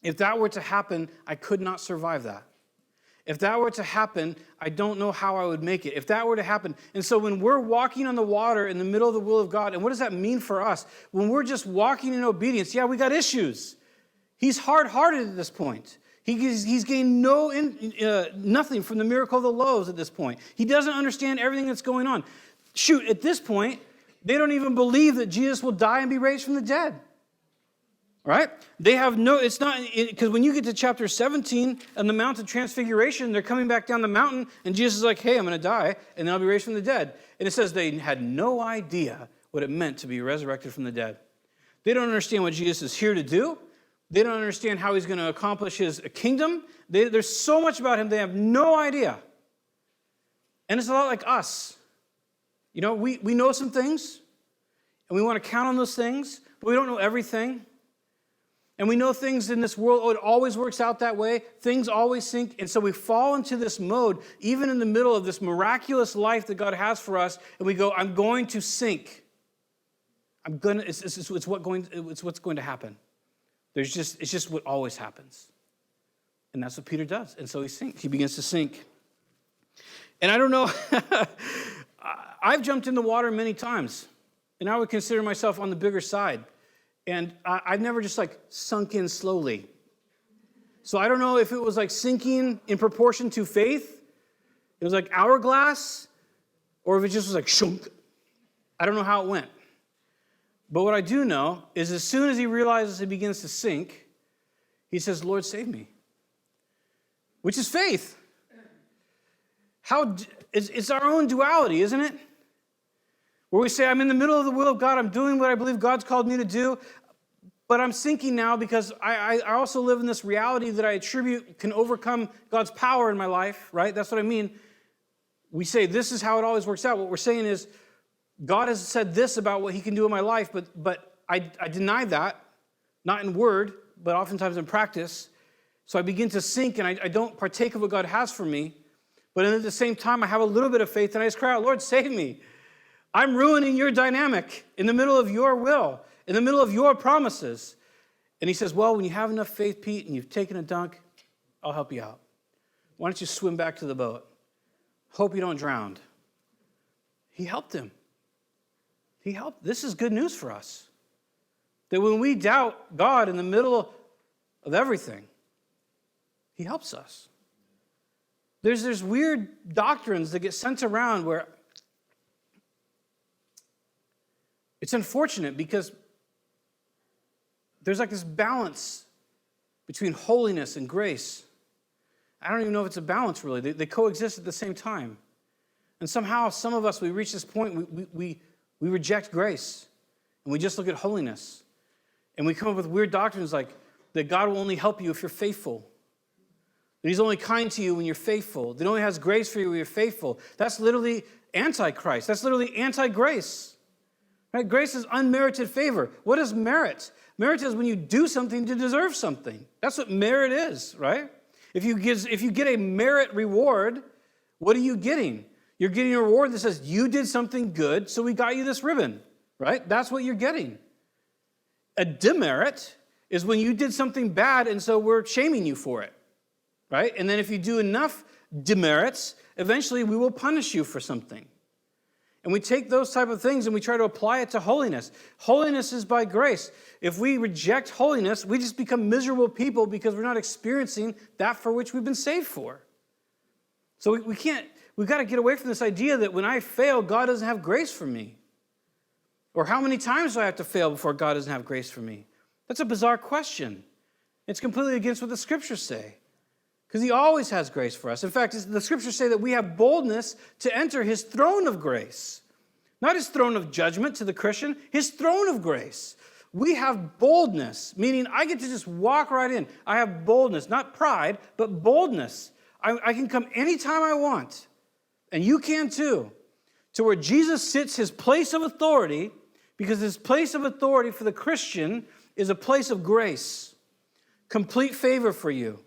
if that were to happen, I could not survive that. If that were to happen, I don't know how I would make it. If that were to happen. And so when we're walking on the water in the middle of the will of God, and what does that mean for us? When we're just walking in obedience, yeah, we got issues. He's hard-hearted at this point. He's gained nothing from the miracle of the loaves at this point. He doesn't understand everything that's going on. Shoot, at this point, they don't even believe that Jesus will die and be raised from the dead. Right? They have it's not, because when you get to chapter 17 on the Mount of Transfiguration, they're coming back down the mountain, and Jesus is like, hey, I'm going to die, and then I'll be raised from the dead. And it says they had no idea what it meant to be resurrected from the dead. They don't understand what Jesus is here to do. They don't understand how he's going to accomplish his kingdom. There's so much about him, they have no idea. And it's a lot like us. You know, we know some things, and we want to count on those things, but we don't know everything. And we know things in this world, it always works out that way. Things always sink. And so we fall into this mode, even in the middle of this miraculous life that God has for us, and we go, I'm going to sink. It's what's going to happen. It's just what always happens. And that's what Peter does. And so he sinks. He begins to sink. And I don't know, I've jumped in the water many times, and I would consider myself on the bigger side. And I've never just like sunk in slowly. So I don't know if it was like sinking in proportion to faith. It was like hourglass, or if it just was like shunk. I don't know how it went. But what I do know is as soon as he realizes he begins to sink, he says, Lord, save me. Which is faith. It's our own duality, isn't it? Where we say, I'm in the middle of the will of God, I'm doing what I believe God's called me to do, but I'm sinking now because I also live in this reality that I attribute can overcome God's power in my life, right? That's what I mean. We say this is how it always works out. What we're saying is God has said this about what he can do in my life, but I deny that, not in word, but oftentimes in practice. So I begin to sink and I don't partake of what God has for me, but at the same time I have a little bit of faith and I just cry out, Lord, save me. I'm ruining your dynamic in the middle of your will, in the middle of your promises. And he says, well, when you have enough faith, Pete, and you've taken a dunk, I'll help you out. Why don't you swim back to the boat? Hope you don't drown. He helped him. He helped. This is good news for us. That when we doubt God in the middle of everything, he helps us. There's weird doctrines that get sent around where it's unfortunate because there's like this balance between holiness and grace. I don't even know if it's a balance, really. They coexist at the same time. And somehow, some of us, we reach this point, we reject grace, and we just look at holiness. And we come up with weird doctrines like that God will only help you if you're faithful. That he's only kind to you when you're faithful. That he only has grace for you when you're faithful. That's literally anti-Christ. That's literally anti-grace. Right? Grace is unmerited favor. What is merit? Merit is when you do something to deserve something. That's what merit is, right? If you get a merit reward, what are you getting? You're getting a reward that says, you did something good, so we got you this ribbon, right? That's what you're getting. A demerit is when you did something bad, and so we're shaming you for it, right? And then if you do enough demerits, eventually we will punish you for something. And we take those type of things and we try to apply it to holiness. Holiness is by grace. If we reject holiness, we just become miserable people because we're not experiencing that for which we've been saved for. So we've got to get away from this idea that when I fail, God doesn't have grace for me. Or how many times do I have to fail before God doesn't have grace for me? That's a bizarre question. It's completely against what the scriptures say. Because he always has grace for us. In fact, the scriptures say that we have boldness to enter his throne of grace. Not his throne of judgment to the Christian, his throne of grace. We have boldness, meaning I get to just walk right in. I have boldness, not pride, but boldness. I can come anytime I want, and you can too, to where Jesus sits his place of authority, because his place of authority for the Christian is a place of grace, complete favor for you.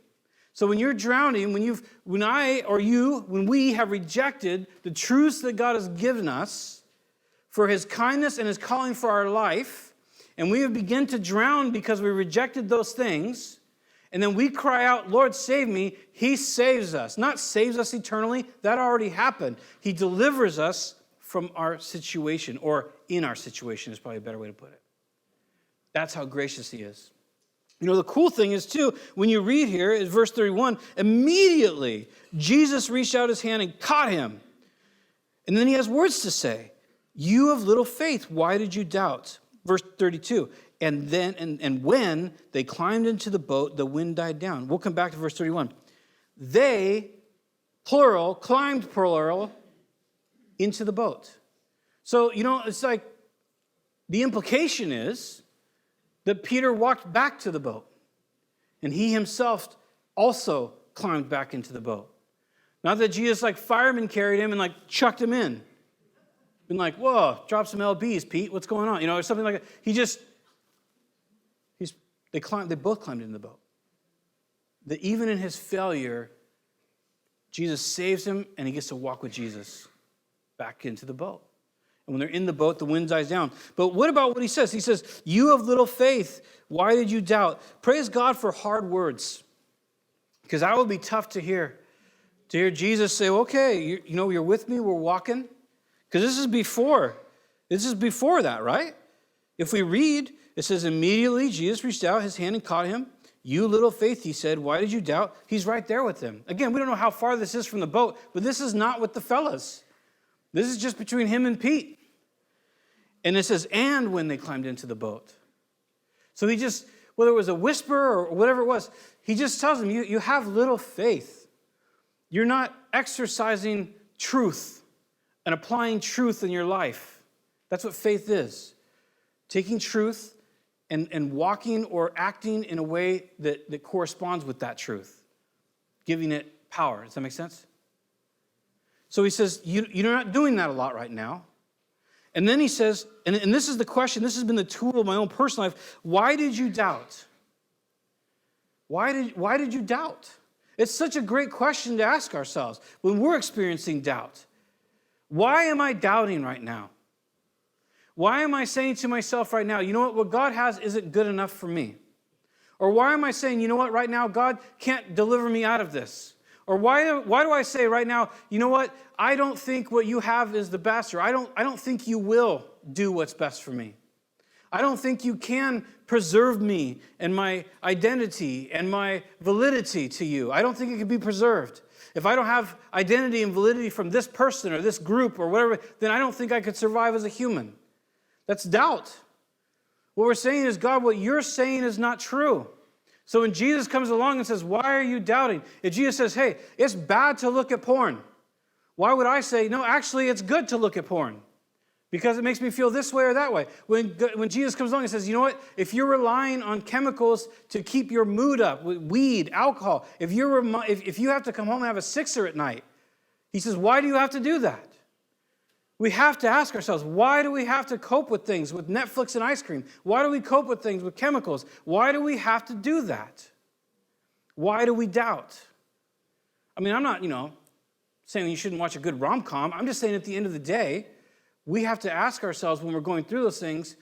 So when you're drowning, when we have rejected the truths that God has given us for his kindness and his calling for our life, and we have begun to drown because we rejected those things, and then we cry out, Lord, save me, he saves us. Not saves us eternally, that already happened. He delivers us from our situation, or in our situation is probably a better way to put it. That's how gracious he is. You know, the cool thing is, too, when you read here, is verse 31, immediately Jesus reached out his hand and caught him. And then he has words to say. You of little faith, why did you doubt? Verse 32, and when they climbed into the boat, the wind died down. We'll come back to verse 31. They, plural, climbed, plural, into the boat. So, you know, it's like the implication is that Peter walked back to the boat, and he himself also climbed back into the boat. Not that Jesus, like firemen, carried him and like chucked him in. Been like, whoa, drop some LBs, Pete, what's going on? You know, or something like that. They both climbed into the boat. That even in his failure, Jesus saves him, and he gets to walk with Jesus back into the boat. And when they're in the boat, the wind dies down. But what about what he says? He says, you of little faith, why did you doubt? Praise God for hard words. Because that would be tough to hear. To hear Jesus say, okay, you're with me, we're walking. Because this is before that, right? If we read, it says, immediately Jesus reached out his hand and caught him. You little faith, he said, why did you doubt? He's right there with them. Again, we don't know how far this is from the boat, but this is not with the fellas. This is just between him and Pete. And it says, and when they climbed into the boat. So he just, whether it was a whisper or whatever it was, he just tells them, you have little faith. You're not exercising truth and applying truth in your life. That's what faith is. Taking truth and walking or acting in a way that corresponds with that truth. Giving it power. Does that make sense? So he says, you're not doing that a lot right now. And then he says, and this is the question, this has been the tool of my own personal life, why did you doubt? Why did you doubt? It's such a great question to ask ourselves when we're experiencing doubt. Why am I doubting right now? Why am I saying to myself right now, you know what God has isn't good enough for me? Or why am I saying, you know what, right now, God can't deliver me out of this? Or why do I say right now, you know what, I don't think what you have is the best, or I don't think you will do what's best for me. I don't think you can preserve me and my identity and my validity to you. I don't think it can be preserved. If I don't have identity and validity from this person or this group or whatever, then I don't think I could survive as a human. That's doubt. What we're saying is, God, what you're saying is not true. So when Jesus comes along and says, why are you doubting? If Jesus says, hey, it's bad to look at porn, why would I say, no, actually, it's good to look at porn? Because it makes me feel this way or that way. When Jesus comes along and says, you know what? If you're relying on chemicals to keep your mood up, weed, alcohol, if you have to come home and have a sixer at night, he says, why do you have to do that? We have to ask ourselves, why do we have to cope with things with Netflix and ice cream? Why do we cope with things with chemicals? Why do we have to do that? Why do we doubt? I mean, I'm not, saying you shouldn't watch a good rom-com. I'm just saying at the end of the day, we have to ask ourselves when we're going through those things,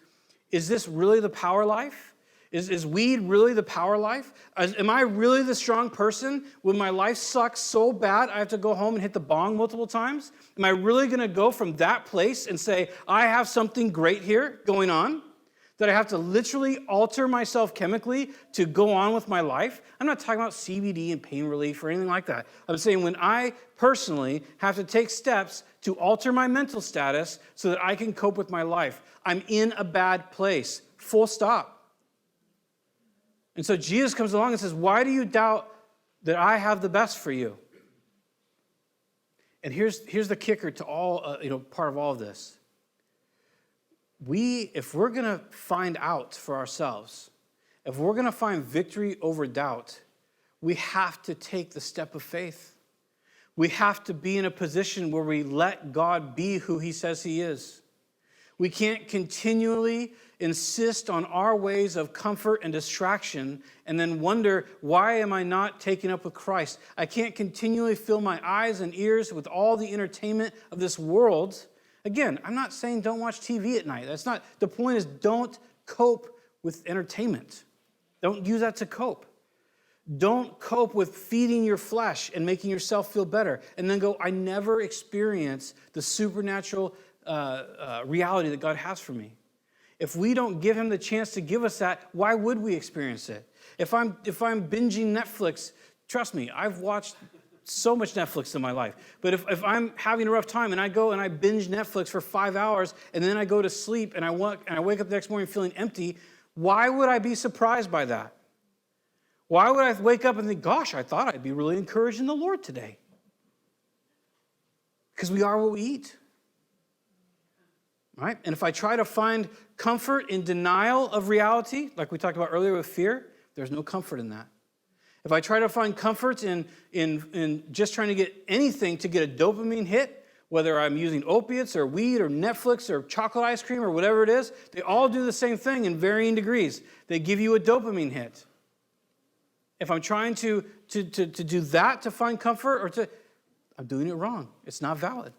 is this really the power life? Is weed really the power life? Am I really the strong person when my life sucks so bad I have to go home and hit the bong multiple times? Am I really going to go from that place and say, I have something great here going on, that I have to literally alter myself chemically to go on with my life? I'm not talking about CBD and pain relief or anything like that. I'm saying when I personally have to take steps to alter my mental status so that I can cope with my life, I'm in a bad place, full stop. And so Jesus comes along and says, why do you doubt that I have the best for you? And here's the kicker to all, part of all of this. If we're going to find out for ourselves, if we're going to find victory over doubt, we have to take the step of faith. We have to be in a position where we let God be who he says he is. We can't continually insist on our ways of comfort and distraction and then wonder, why am I not taken up with Christ? I can't continually fill my eyes and ears with all the entertainment of this world. Again, I'm not saying don't watch TV at night. That's not, the point is don't cope with entertainment. Don't use that to cope. Don't cope with feeding your flesh and making yourself feel better and then go, I never experienced the supernatural reality that God has for me. If we don't give him the chance to give us that, why would we experience it? If I'm binging Netflix, trust me, I've watched so much Netflix in my life. But if I'm having a rough time and I go and I binge Netflix for 5 hours and then I go to sleep and I wake up the next morning feeling empty, why would I be surprised by that? Why would I wake up and think, gosh, I thought I'd be really encouraged in the Lord today? Because we are what we eat. Right? And if I try to find comfort in denial of reality, like we talked about earlier with fear, there's no comfort in that. If I try to find comfort in just trying to get anything to get a dopamine hit, whether I'm using opiates or weed or Netflix or chocolate ice cream or whatever it is, they all do the same thing in varying degrees. They give you a dopamine hit. If I'm trying to do that to find comfort I'm doing it wrong. It's not valid.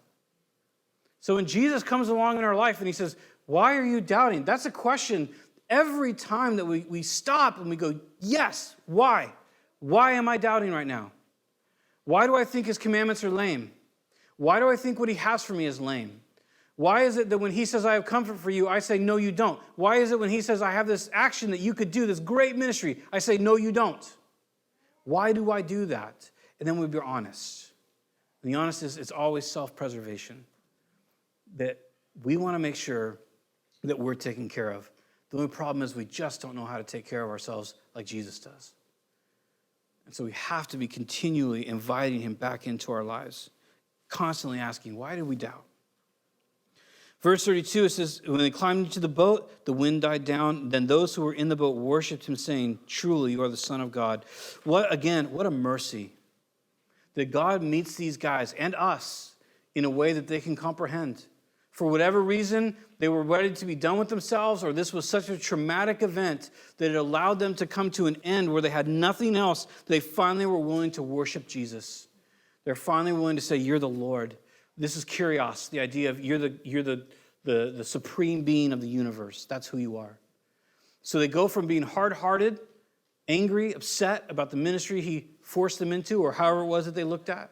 So when Jesus comes along in our life and he says, why are you doubting? That's a question every time that we stop and we go, yes, why? Why am I doubting right now? Why do I think his commandments are lame? Why do I think what he has for me is lame? Why is it that when he says, I have comfort for you, I say, no, you don't? Why is it when he says, I have this action that you could do, this great ministry, I say, no, you don't? Why do I do that? And then we'll be honest. And the honest is, it's always self-preservation. That we want to make sure that we're taken care of. The only problem is we just don't know how to take care of ourselves like Jesus does. And so we have to be continually inviting him back into our lives, constantly asking, why do we doubt? Verse 32, it says, when they climbed into the boat, the wind died down. Then those who were in the boat worshiped him, saying, truly, you are the Son of God. What a mercy that God meets these guys and us in a way that they can comprehend. For whatever reason, they were ready to be done with themselves, or this was such a traumatic event that it allowed them to come to an end where they had nothing else. They finally were willing to worship Jesus. They're finally willing to say, you're the Lord. This is Kyrios, the idea of you're the supreme being of the universe. That's who you are. So they go from being hard-hearted, angry, upset about the ministry he forced them into, or however it was that they looked at,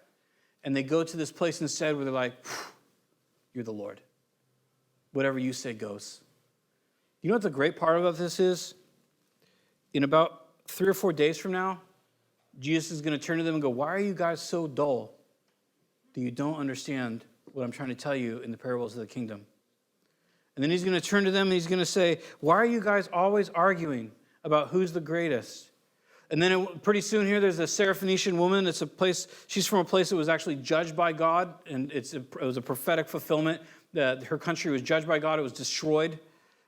and they go to this place instead where they're like, you're the Lord. Whatever you say goes. You know what the great part about this is? In about 3 or 4 days from now, Jesus is going to turn to them and go, why are you guys so dull that you don't understand what I'm trying to tell you in the parables of the kingdom? And then he's going to turn to them and he's going to say, why are you guys always arguing about who's the greatest? And then pretty soon here, there's a Syrophoenician woman. It's a place, she's from a place that was actually judged by God, and it was a prophetic fulfillment. Her country was judged by God. It was destroyed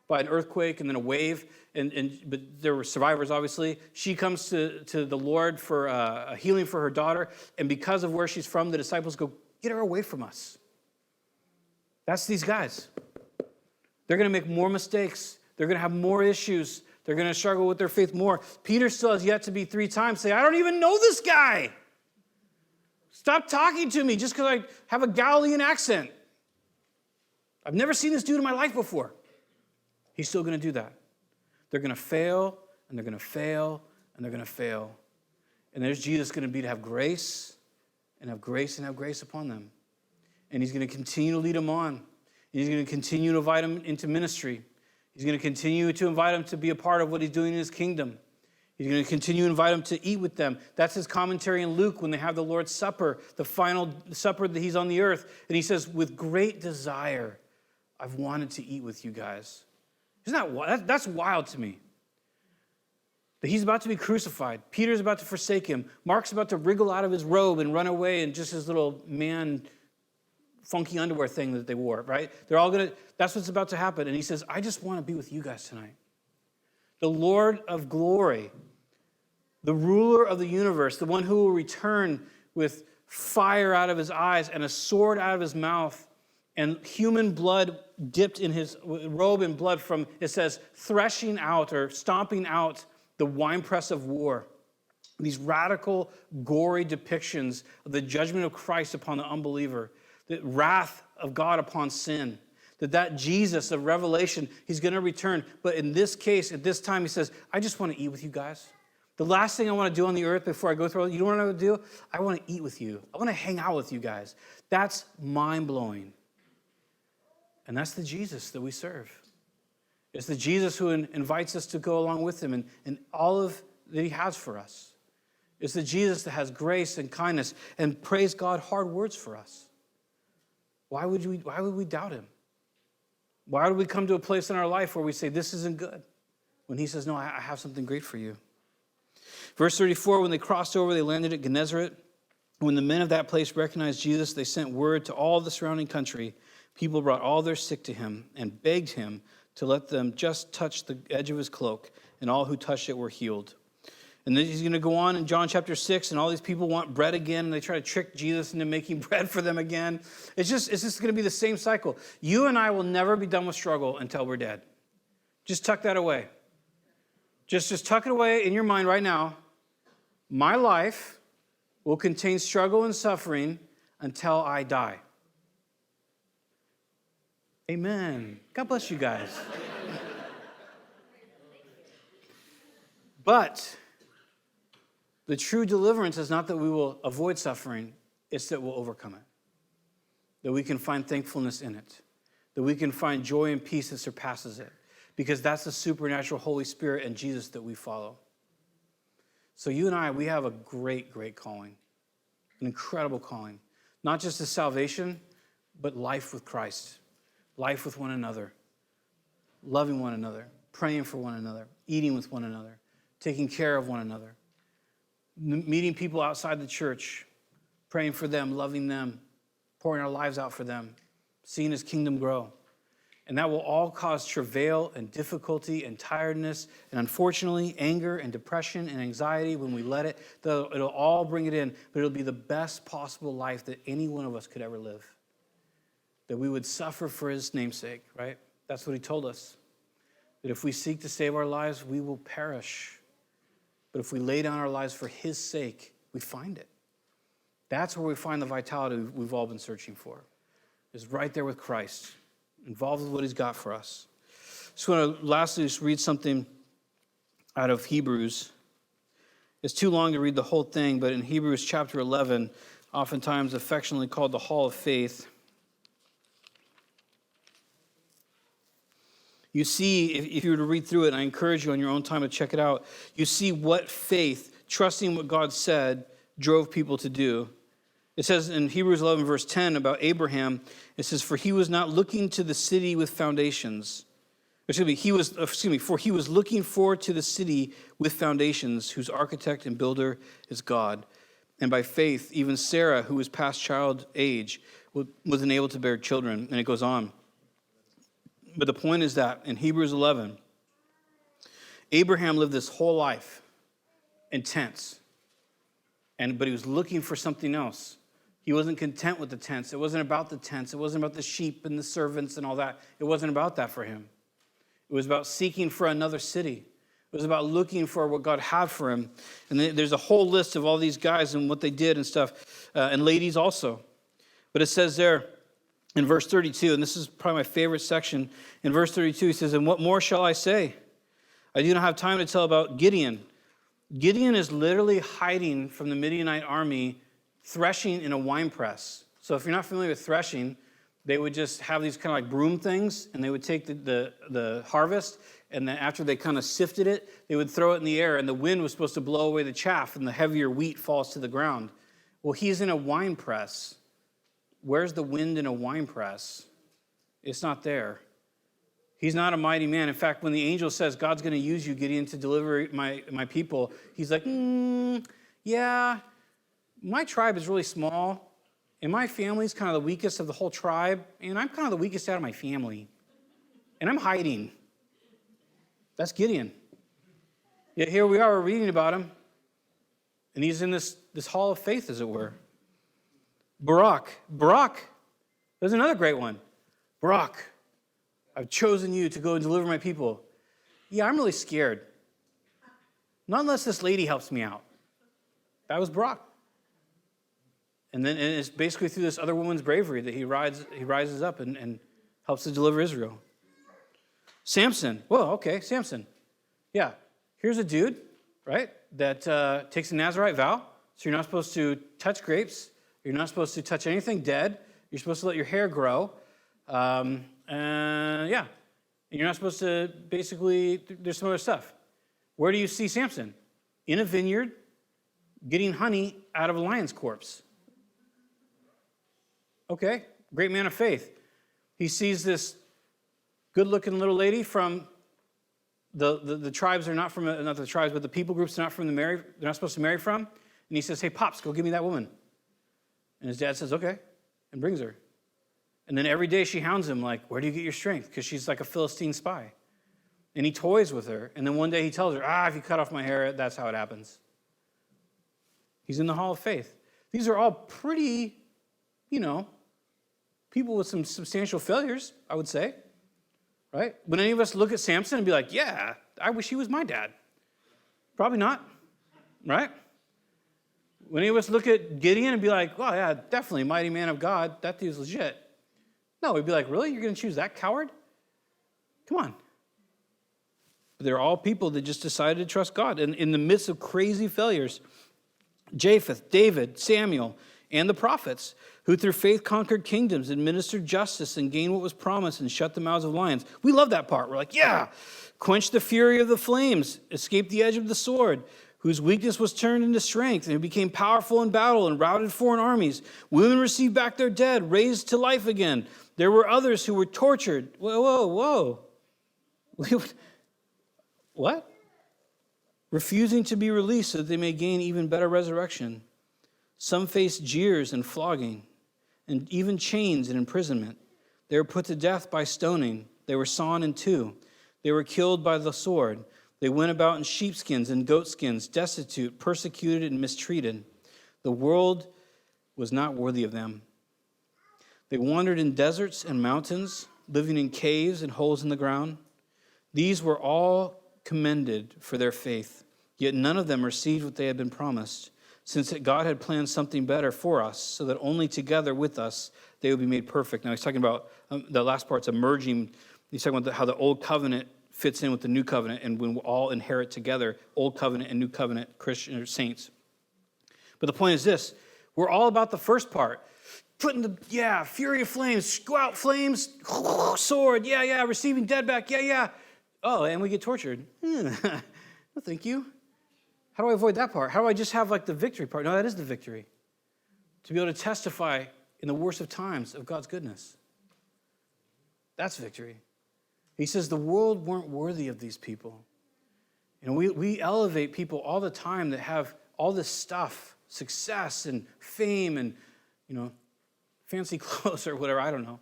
by an earthquake and then a wave, but there were survivors, obviously. She comes to the Lord for a healing for her daughter, and because of where she's from, the disciples go, get her away from us. That's these guys. They're going to make more mistakes. They're going to have more issues. They're going to struggle with their faith more. Peter still has yet to be 3 times say, I don't even know this guy. Stop talking to me just because I have a Galilean accent. I've never seen this dude in my life before. He's still going to do that. They're going to fail and they're going to fail, and they're going to fail. And there's Jesus going to be to have grace and have grace and have grace upon them. And he's going to continue to lead them on. He's going to continue to invite them into ministry. He's going to continue to invite them to be a part of what he's doing in his kingdom. He's going to continue to invite them to eat with them. That's his commentary in Luke when they have the Lord's Supper, the final supper that he's on the earth. And he says, with great desire, I've wanted to eat with you guys. Isn't that that's wild to me? That he's about to be crucified. Peter's about to forsake him. Mark's about to wriggle out of his robe and run away in just his little funky underwear thing that they wore, right? They're all that's what's about to happen. And he says, I just want to be with you guys tonight. The Lord of glory, the ruler of the universe, the one who will return with fire out of his eyes and a sword out of his mouth and human blood dipped in his robe in blood from, it says, threshing out or stomping out the winepress of war. These radical, gory depictions of the judgment of Christ upon the unbeliever, the wrath of God upon sin, that Jesus of Revelation, he's going to return. But in this case, at this time, he says, I just want to eat with you guys. The last thing I want to do on the earth before I go through, you know what I want to do? I want to eat with you. I want to hang out with you guys. That's mind-blowing. And that's the Jesus that we serve. It's the Jesus who invites us to go along with him and all of that he has for us. It's the Jesus that has grace and kindness and, praise God, hard words for us. Why would we doubt him? Why would we come to a place in our life where we say, this isn't good? When he says, no, I have something great for you. Verse 34, when they crossed over, they landed at Gennesaret. When the men of that place recognized Jesus, they sent word to all the surrounding country. People brought all their sick to him and begged him to let them just touch the edge of his cloak, and all who touched it were healed. And then he's going to go on in John chapter 6, and all these people want bread again, and they try to trick Jesus into making bread for them again. It's just going to be the same cycle. You and I will never be done with struggle until we're dead. Just tuck that away. Just tuck it away in your mind right now. My life will contain struggle and suffering until I die. Amen. God bless you guys. But the true deliverance is not that we will avoid suffering, it's that we'll overcome it. That we can find thankfulness in it. That we can find joy and peace that surpasses it. Because that's the supernatural Holy Spirit and Jesus that we follow. So you and I, we have a great, great calling. An incredible calling. Not just to salvation, but life with Christ. Life with one another. Loving one another. Praying for one another. Eating with one another. Taking care of one another. Meeting people outside the church. Praying for them, loving them. Pouring our lives out for them. Seeing his kingdom grow. And that will all cause travail and difficulty and tiredness and, unfortunately, anger and depression and anxiety when we let it. It'll all bring it in, but it'll be the best possible life that any one of us could ever live. That we would suffer for his namesake, right? That's what he told us. That if we seek to save our lives, we will perish. But if we lay down our lives for his sake, we find it. That's where we find the vitality we've all been searching for. Is right there with Christ. Involved with what he's got for us. Just want to lastly just read something out of Hebrews. It's too long to read the whole thing, but in Hebrews chapter 11, oftentimes affectionately called the Hall of Faith, you see, if you were to read through it, and I encourage you on your own time to check it out, you see what faith, trusting what God said, drove people to do. It says in Hebrews 11, verse 10 about Abraham, it says, for he was not looking to the city with foundations. For he was looking forward to the city with foundations, whose architect and builder is God. And by faith, even Sarah, who was past child age, was unable to bear children. And it goes on. But the point is that in Hebrews 11, Abraham lived this whole life in tents. But he was looking for something else. He wasn't content with the tents. It wasn't about the tents. It wasn't about the sheep and the servants and all that. It wasn't about that for him. It was about seeking for another city. It was about looking for what God had for him. And there's a whole list of all these guys and what they did and stuff, and ladies also. But it says there in verse 32, and this is probably my favorite section. In verse 32, he says, and what more shall I say? I do not have time to tell about Gideon. Gideon is literally hiding from the Midianite army, threshing in a wine press. So if you're not familiar with threshing, they would just have these kind of like broom things, and they would take the harvest, and then after they kind of sifted it, they would throw it in the air, and the wind was supposed to blow away the chaff, and the heavier wheat falls to the ground. Well, he's in a wine press. Where's the wind in a wine press? It's not there. He's not a mighty man. In fact, when the angel says, God's going to use you, Gideon, to deliver my people, he's like, yeah, my tribe is really small, and my family's kind of the weakest of the whole tribe, and I'm kind of the weakest out of my family, and I'm hiding. That's Gideon. Yet here we are, we're reading about him, and he's in this hall of faith, as it were. Barak, there's another great one. Barak, I've chosen you to go and deliver my people. Yeah, I'm really scared. Not unless this lady helps me out. That was Barak. And it's basically through this other woman's bravery that he rises up and helps to deliver Israel. Samson. Whoa, okay, Samson. Yeah, here's a dude, right, that takes a Nazirite vow. So you're not supposed to touch grapes. You're not supposed to touch anything dead. You're supposed to let your hair grow. And you're not supposed to, basically, there's some other stuff. Where do you see Samson? In a vineyard, getting honey out of a lion's corpse. Okay, great man of faith. He sees this good-looking little lady from the tribes are not from, not the tribes, but the people groups are not from they're not supposed to marry from. And he says, hey, Pops, go give me that woman. And his dad says, okay, and brings her. And then every day she hounds him like, where do you get your strength? Because she's like a Philistine spy. And he toys with her. And then one day he tells her, if you cut off my hair, that's how it happens. He's in the hall of faith. These are all pretty, people with some substantial failures, I would say. Right? Would any of us look at Samson and be like, yeah, I wish he was my dad? Probably not. Right? Would any of us look at Gideon and be like, well, yeah, definitely, mighty man of God. That dude's legit. No, we'd be like, really? You're going to choose that coward? Come on. But they're all people that just decided to trust God. And in the midst of crazy failures, Japheth, David, Samuel, and the prophets, who through faith conquered kingdoms, administered justice, and gained what was promised, and shut the mouths of lions. We love that part. We're like, yeah, quenched the fury of the flames, escaped the edge of the sword, whose weakness was turned into strength, and who became powerful in battle and routed foreign armies. Women received back their dead, raised to life again. There were others who were tortured. Whoa. What? Refusing to be released so that they may gain even better resurrection. Some faced jeers and flogging, and even chains and imprisonment. They were put to death by stoning. They were sawn in two. They were killed by the sword. They went about in sheepskins and goatskins, destitute, persecuted, and mistreated. The world was not worthy of them. They wandered in deserts and mountains, living in caves and holes in the ground. These were all commended for their faith, yet none of them received what they had been promised, since that God had planned something better for us, so that only together with us they would be made perfect. Now he's talking about, the last part's emerging. He's talking about how the old covenant fits in with the new covenant, and when we all inherit together, old covenant and new covenant Christian or saints. But the point is this, we're all about the first part. Putting fury of flames, go out flames, sword, receiving dead back, Oh, and we get tortured. No, thank you. How do I avoid that part? How do I just have like the victory part? No, that is the victory. To be able to testify in the worst of times of God's goodness. That's victory. He says the world weren't worthy of these people. We elevate people all the time that have all this stuff, success and fame and, fancy clothes or whatever, I don't know.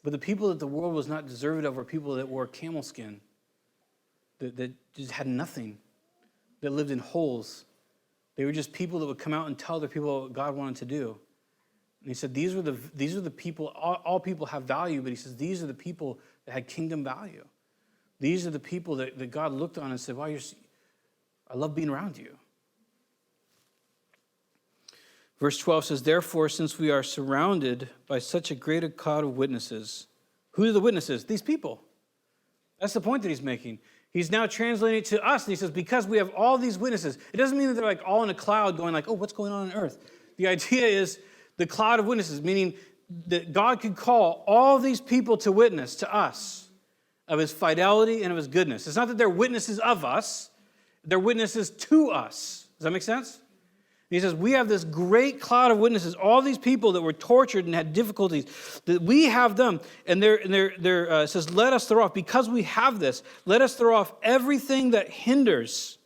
But the people that the world was not deserving of were people that wore camel skin, that just had nothing, that lived in holes. They were just people that would come out and tell their people what God wanted to do. And he said, these are the people, all people have value, but he says, these are the people that had kingdom value. These are the people that God looked on and said, wow, I love being around you. Verse 12 says, therefore, since we are surrounded by such a great cloud of witnesses. Who are the witnesses? These people. That's the point that he's making. He's now translating it to us, and he says, because we have all these witnesses. It doesn't mean that they're like all in a cloud going like, oh, what's going on earth? The idea is the cloud of witnesses, meaning that God could call all these people to witness to us of his fidelity and of his goodness. It's not that they're witnesses of us, they're witnesses to us. Does that make sense? And he says, we have this great cloud of witnesses, all these people that were tortured and had difficulties, that we have them. And it says, let us throw off, because we have this, let us throw off everything that hinders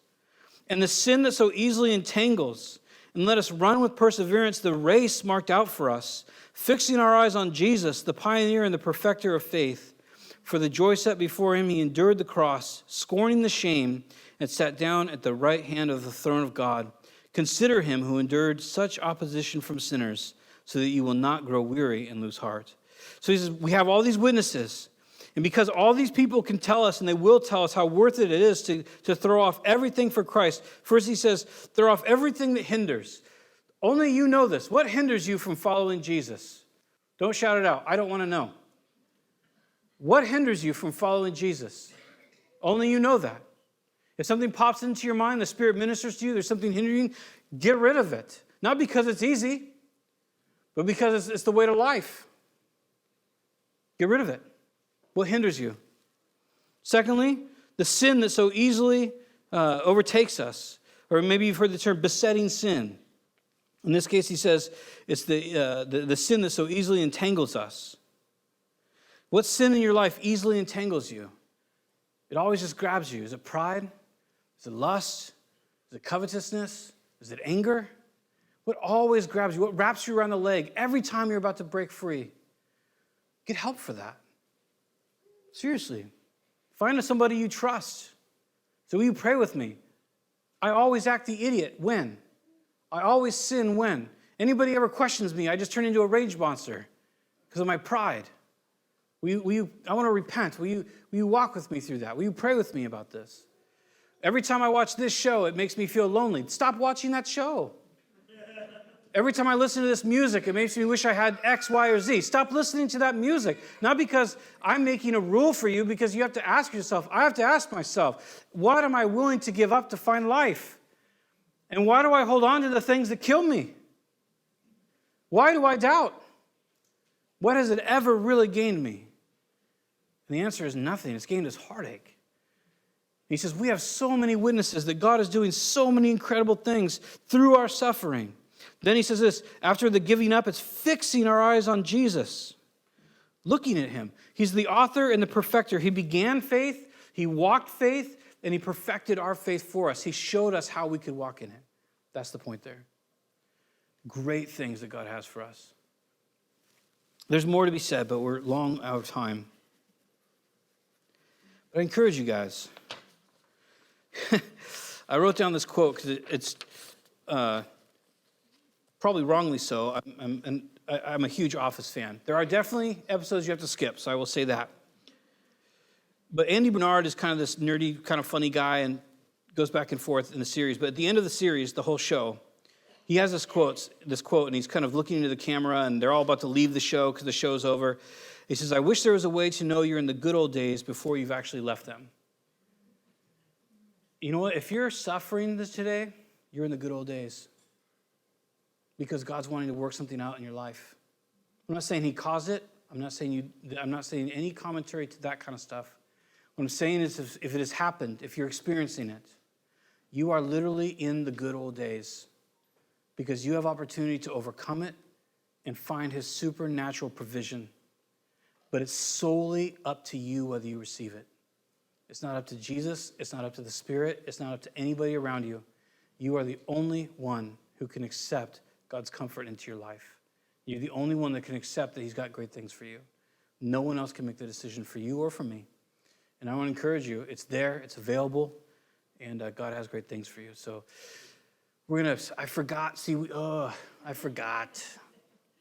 and the sin that so easily entangles. And let us run with perseverance the race marked out for us, fixing our eyes on Jesus, the pioneer and the perfecter of faith. For the joy set before him, he endured the cross, scorning the shame, and sat down at the right hand of the throne of God. Consider him who endured such opposition from sinners, so that you will not grow weary and lose heart. So he says, we have all these witnesses. And because all these people can tell us, and they will tell us how worth it is to throw off everything for Christ. First he says, throw off everything that hinders. Only you know this. What hinders you from following Jesus? Don't shout it out. I don't want to know. What hinders you from following Jesus? Only you know that. If something pops into your mind, the Spirit ministers to you, there's something hindering you, get rid of it. Not because it's easy, but because it's the way to life. Get rid of it. What hinders you? Secondly, the sin that so easily overtakes us. Or maybe you've heard the term besetting sin. In this case, he says it's the sin that so easily entangles us. What sin in your life easily entangles you? It always just grabs you. Is it pride? Is it lust? Is it covetousness? Is it anger? What always grabs you? What wraps you around the leg every time you're about to break free? Get help for that. Seriously. Find somebody you trust. So will you pray with me? I always act the idiot. When? I always sin when? Anybody ever questions me, I just turn into a rage monster because of my pride. I want to repent. Will you walk with me through that? Will you pray with me about this? Every time I watch this show, it makes me feel lonely. Stop watching that show. Every time I listen to this music, it makes me wish I had X, Y, or Z. Stop listening to that music. Not because I'm making a rule for you, because you have to ask yourself, I have to ask myself, what am I willing to give up to find life? And why do I hold on to the things that kill me? Why do I doubt? What has it ever really gained me? And the answer is nothing. It's gained us heartache. He says, we have so many witnesses that God is doing so many incredible things through our suffering. Then he says this, after the giving up, it's fixing our eyes on Jesus, looking at him. He's the author and the perfecter. He began faith, he walked faith, and he perfected our faith for us. He showed us how we could walk in it. That's the point there. Great things that God has for us. There's more to be said, but we're long out of time. But I encourage you guys. I wrote down this quote because it's probably wrongly so. I'm a huge Office fan. There are definitely episodes you have to skip, so I will say that. But Andy Bernard is kind of this nerdy, kind of funny guy and goes back and forth in the series. But at the end of the series, the whole show, he has this quote, and he's kind of looking into the camera, and they're all about to leave the show because the show's over. He says, I wish there was a way to know you're in the good old days before you've actually left them. You know what? If you're suffering this today, you're in the good old days because God's wanting to work something out in your life. I'm not saying he caused it. I'm not saying any commentary to that kind of stuff. What I'm saying is if it has happened, if you're experiencing it, you are literally in the good old days because you have opportunity to overcome it and find his supernatural provision. But it's solely up to you whether you receive it. It's not up to Jesus. It's not up to the Spirit. It's not up to anybody around you. You are the only one who can accept God's comfort into your life. You're the only one that can accept that he's got great things for you. No one else can make the decision for you or for me. And I want to encourage you. It's there. It's available. And God has great things for you. So I forgot. I forgot.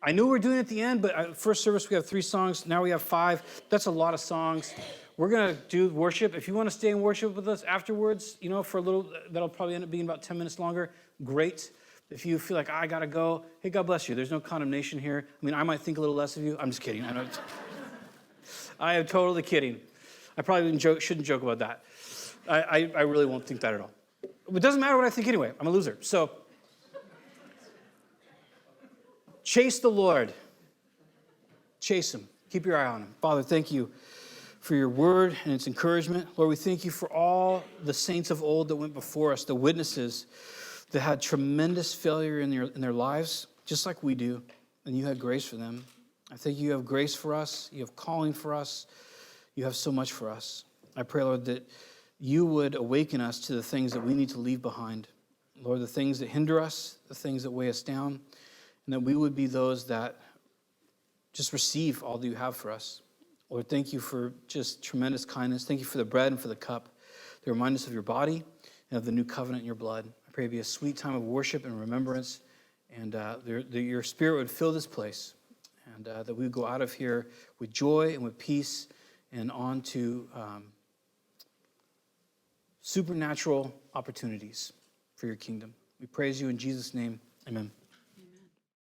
I knew we were doing it at the end, but first service we have 3 songs. Now we have 5. That's a lot of songs. We're going to do worship. If you want to stay and worship with us afterwards, for a little, that'll probably end up being about 10 minutes longer. Great. If you feel like, I got to go, hey, God bless you. There's no condemnation here. I mean, I might think a little less of you. I'm just kidding. I am totally kidding. I probably shouldn't joke about that. I really won't think that at all. It doesn't matter what I think anyway. I'm a loser. So, chase the Lord. Chase him. Keep your eye on him. Father, thank you for your word and its encouragement. Lord, we thank you for all the saints of old that went before us, the witnesses that had tremendous failure in their lives, just like we do, and you had grace for them. I think you have grace for us. You have calling for us. You have so much for us. I pray, Lord, that you would awaken us to the things that we need to leave behind. Lord, the things that hinder us, the things that weigh us down, and that we would be those that just receive all that you have for us. Lord, thank you for just tremendous kindness. Thank you for the bread and for the cup. They remind us of your body and of the new covenant in your blood. I pray it be a sweet time of worship and remembrance, and that your spirit would fill this place, and that we would go out of here with joy and with peace and on to supernatural opportunities for your kingdom. We praise you in Jesus' name. Amen.